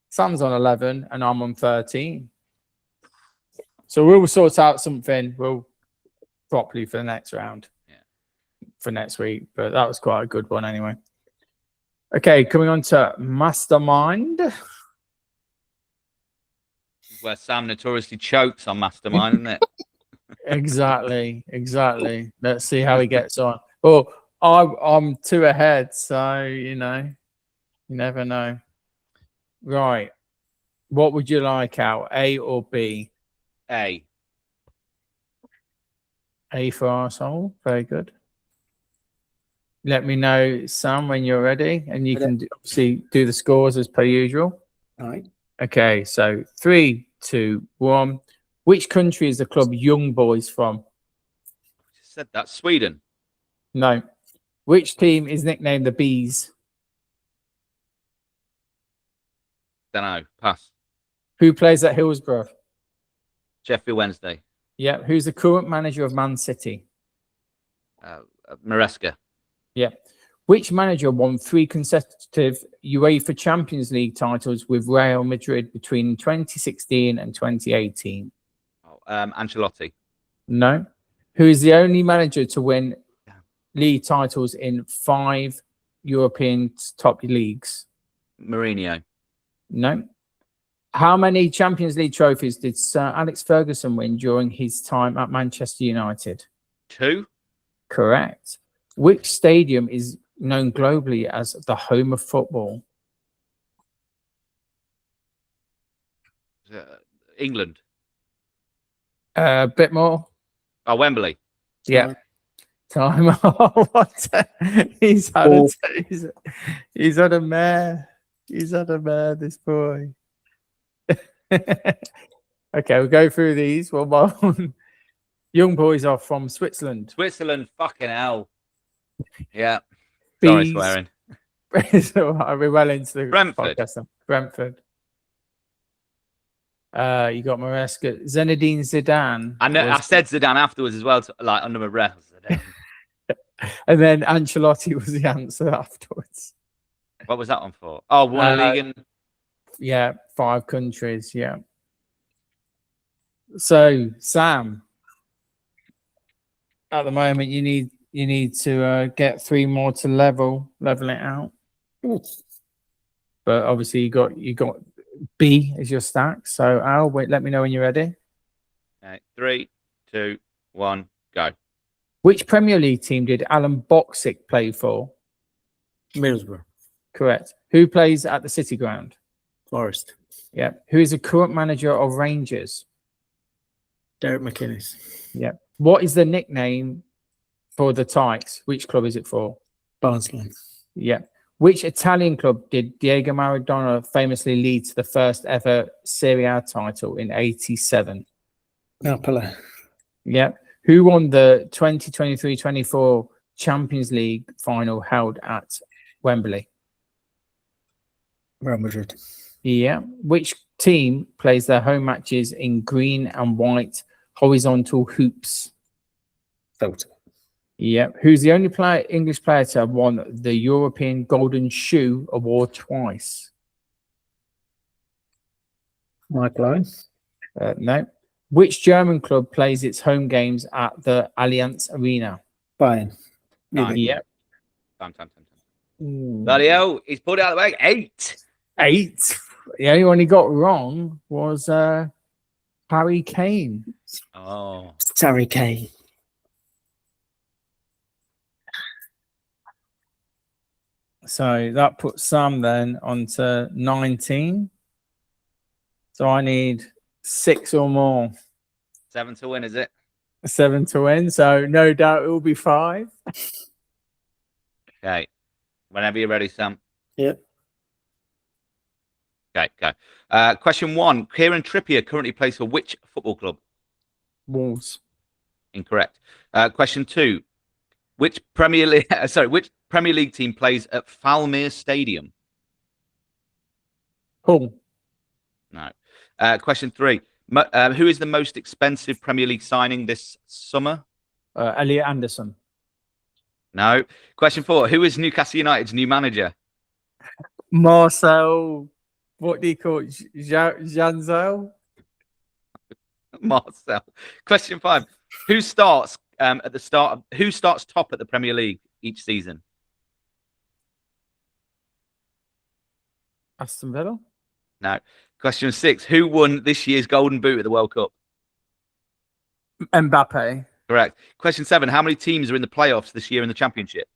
Speaker 1: Sam's on 11, and I'm on 13. So, we'll sort out something properly for the next round.
Speaker 3: Yeah.
Speaker 1: For next week. But that was quite a good one anyway. Okay, coming on to Mastermind.
Speaker 3: Where Sam notoriously chokes on Mastermind, isn't it?
Speaker 1: Exactly. Let's see how he gets on. Well, I'm 2 ahead, so you never know. Right. What would you like, Al? A or B?
Speaker 3: A.
Speaker 1: A for arsehole. Very good. Let me know, Sam, when you're ready, and you
Speaker 2: Ready.
Speaker 1: can obviously do the scores as per usual.
Speaker 2: All right.
Speaker 1: Okay, so 3, 2, 1. Which country is the club Young Boys from?
Speaker 3: Just said that. Sweden.
Speaker 1: No. Which team is nicknamed the Bees?
Speaker 3: Don't know. Pass.
Speaker 1: Who plays at Hillsborough?
Speaker 3: Sheffield Wednesday.
Speaker 1: Yeah. Who's the current manager of Man City?
Speaker 3: Maresca.
Speaker 1: Yeah. Which manager won 3 consecutive UEFA Champions League titles with Real Madrid between 2016 and 2018?
Speaker 3: Ancelotti.
Speaker 1: No. Who is the only manager to win league titles in 5 European top leagues?
Speaker 3: Mourinho.
Speaker 1: No. How many Champions League trophies did Sir Alex Ferguson win during his time at Manchester United?
Speaker 3: 2.
Speaker 1: Correct. Which stadium is known globally as the home of football?
Speaker 3: England.
Speaker 1: A bit more.
Speaker 3: Oh, Wembley.
Speaker 1: Yeah. Time. Oh, what? He's had
Speaker 2: Oh.
Speaker 1: he's had a mare. He's had a mare, this boy. Okay, we'll go through these one by one. Young Boys are from Switzerland.
Speaker 3: Switzerland. Fucking hell. Yeah. Sorry,
Speaker 1: Bees.
Speaker 3: swearing.
Speaker 1: So we're well into the
Speaker 3: Brentford.
Speaker 1: podcast now. Brentford. You got Maresca. Zinedine Zidane.
Speaker 3: I know. I said Zidane afterwards as well, like under my breath.
Speaker 1: And then Ancelotti was the answer afterwards.
Speaker 3: What was that one for? Oh, won a league in.
Speaker 1: Yeah, 5 countries. Yeah. So, Sam, at the moment, you need to get 3 more to level it out.
Speaker 2: Ooh.
Speaker 1: But obviously, you got B as your stack. So, Al, wait, let me know when you're ready.
Speaker 3: Okay, 3, 2, 1, go.
Speaker 1: Which Premier League team did Alan Boxic play for?
Speaker 2: Middlesbrough.
Speaker 1: Correct. Who plays at the City Ground?
Speaker 2: Forest.
Speaker 1: Yeah. Who is the current manager of Rangers?
Speaker 2: Derek McInnes.
Speaker 1: Yeah. What is the nickname for the Tykes? Which club is it for?
Speaker 2: Barnsley.
Speaker 1: Yeah. Which Italian club did Diego Maradona famously lead to the first ever Serie A title in '87?
Speaker 2: Napoli.
Speaker 1: Yeah. Who won the 2023-24 Champions League final held at Wembley?
Speaker 2: Real Madrid.
Speaker 1: Yeah. Which team plays their home matches in green and white horizontal hoops?
Speaker 2: Celtic.
Speaker 1: Yeah. Who's the only English player to have won the European Golden Shoe Award twice?
Speaker 2: Michael Owen.
Speaker 1: No. Which German club plays its home games at the Allianz Arena?
Speaker 2: Bayern.
Speaker 3: Nine.
Speaker 1: Yeah.
Speaker 3: Time. Bloody hell, he's pulled it out of the bag. 8.
Speaker 1: 8. The only one he got wrong was Harry Kane.
Speaker 3: Oh.
Speaker 2: Harry Kane.
Speaker 1: So that puts Sam then onto 19. So I need 6 or more.
Speaker 3: 7 to win, is it?
Speaker 1: 7 to win. So no doubt it will be 5.
Speaker 3: Okay. Whenever you're ready, Sam.
Speaker 2: Yep.
Speaker 3: Okay, go. Question 1. Kieran Trippier currently plays for which football club?
Speaker 1: Wolves.
Speaker 3: Incorrect. Question 2. Which Premier League team plays at Falmere Stadium?
Speaker 1: Hull.
Speaker 3: No. Question 3. Who is the most expensive Premier League signing this summer?
Speaker 1: Elliot Anderson.
Speaker 3: No. Question 4. Who is Newcastle United's new manager?
Speaker 1: Marcel. What do you call it? Janzel?
Speaker 3: Marcel. Question 5. Who starts top at the Premier League each season?
Speaker 1: Aston Villa.
Speaker 3: No. Question 6. Who won this year's Golden Boot at the World Cup?
Speaker 1: Mbappe.
Speaker 3: Correct. Question 7. How many teams are in the playoffs this year in the Championship?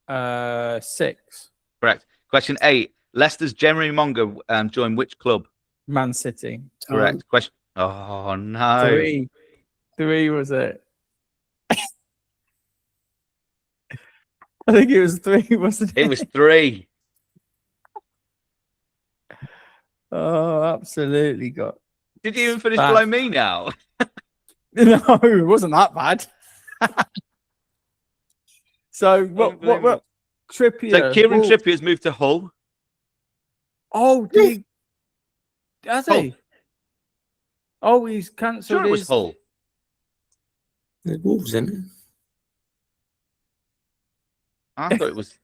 Speaker 1: 6.
Speaker 3: Correct. Question 8. Leicester's Jeremy Monga joined which club?
Speaker 1: Man City.
Speaker 3: Correct. Question. Oh no.
Speaker 1: 3. 3 was it? I think it was 3, wasn't it?
Speaker 3: It was 3.
Speaker 1: Oh, absolutely got.
Speaker 3: Did you even finish
Speaker 1: Bad.
Speaker 3: below me now?
Speaker 1: No, it wasn't that bad. So what Trippier?
Speaker 3: So Kieran
Speaker 1: Wolves-
Speaker 3: Trippier's moved to Hull.
Speaker 1: Oh, did he? Has
Speaker 3: Hull.
Speaker 1: he? Oh, he's cancelled
Speaker 3: Sure, it was
Speaker 1: his.
Speaker 3: Hull.
Speaker 2: The Wolves, isn't it?
Speaker 3: I thought it was.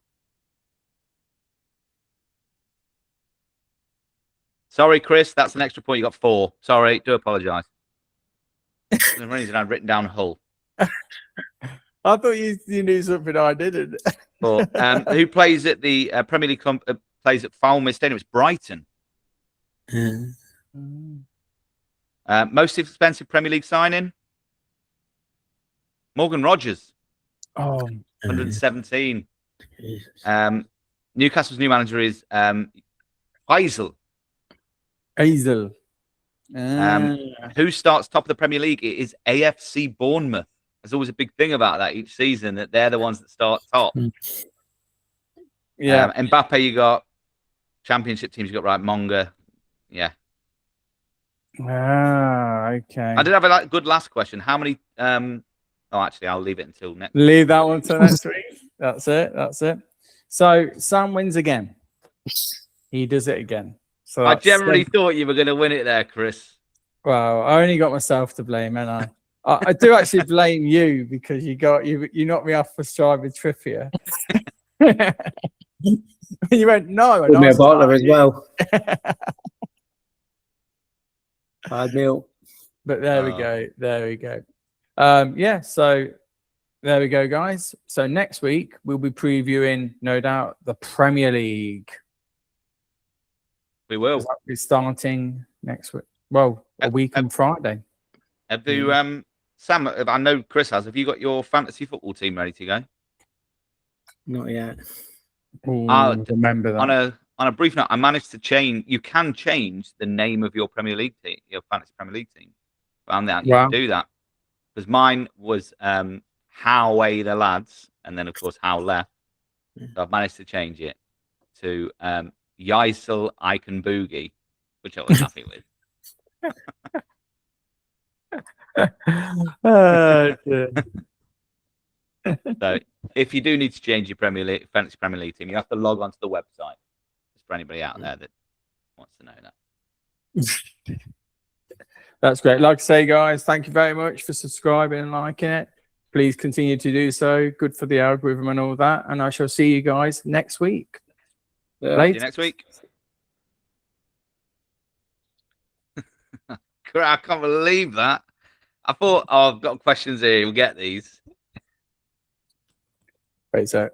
Speaker 3: Sorry, Chris. That's an extra point. You got 4. Sorry. Do apologise. For some reason, I'd written down Hull.
Speaker 1: I thought you knew something I didn't.
Speaker 3: But who plays at the Premier League? Plays at Falmouth Stadium. It's Brighton. Most expensive Premier League signing? Morgan Rogers.
Speaker 1: Oh,
Speaker 3: 117.
Speaker 2: Jesus.
Speaker 3: Newcastle's new manager is Faisal.
Speaker 1: Hazel.
Speaker 3: Who starts top of the Premier League? It is AFC Bournemouth. There's always a big thing about that each season, that they're the ones that start top.
Speaker 1: Yeah.
Speaker 3: Mbappe, you got championship teams, you got right, Monga. Yeah.
Speaker 1: Okay.
Speaker 3: I did have a good last question. How many actually I'll leave it until next.
Speaker 1: Leave that one till next week. That's it. So Sam wins again. He does it again. So
Speaker 3: I generally thought you were going to win it there, Chris.
Speaker 1: Well, I only got myself to blame, and I do actually blame you, because you knocked me off for stride with Trippier. You went no, and
Speaker 2: Put me
Speaker 1: I
Speaker 2: a bottler as
Speaker 1: started.
Speaker 2: well. 5-0.
Speaker 1: But there we go. Yeah, so there we go, guys. So next week we'll be previewing, no doubt, the Premier League.
Speaker 3: We will.
Speaker 1: We're starting next week. Well, a week on Friday.
Speaker 3: Have you, Sam? I know Chris has. Have you got your fantasy football team ready to go?
Speaker 2: Not yet.
Speaker 1: Ooh,
Speaker 3: I'll-
Speaker 1: remember that.
Speaker 3: On a brief note, I managed to change. You can change the name of your Premier League team, your fantasy Premier League team. Found out you
Speaker 1: Wow.
Speaker 3: can do that, because mine was How Away the Lads, and then of course How Left. So I've managed to change it to Yisel Icon Boogie, which I was happy with.
Speaker 1: Oh, dear.
Speaker 3: So if you do need to change your fantasy Premier League team, you have to log onto the website. Just for anybody out there that wants to know that.
Speaker 1: That's great. Like I say, guys, thank you very much for subscribing and liking it. Please continue to do so. Good for the algorithm and all that. And I shall see you guys next week.
Speaker 2: Yeah.
Speaker 3: See
Speaker 1: Later.
Speaker 3: you next week. I can't believe that. I thought, I've got questions here. We'll get these.
Speaker 1: Wait, so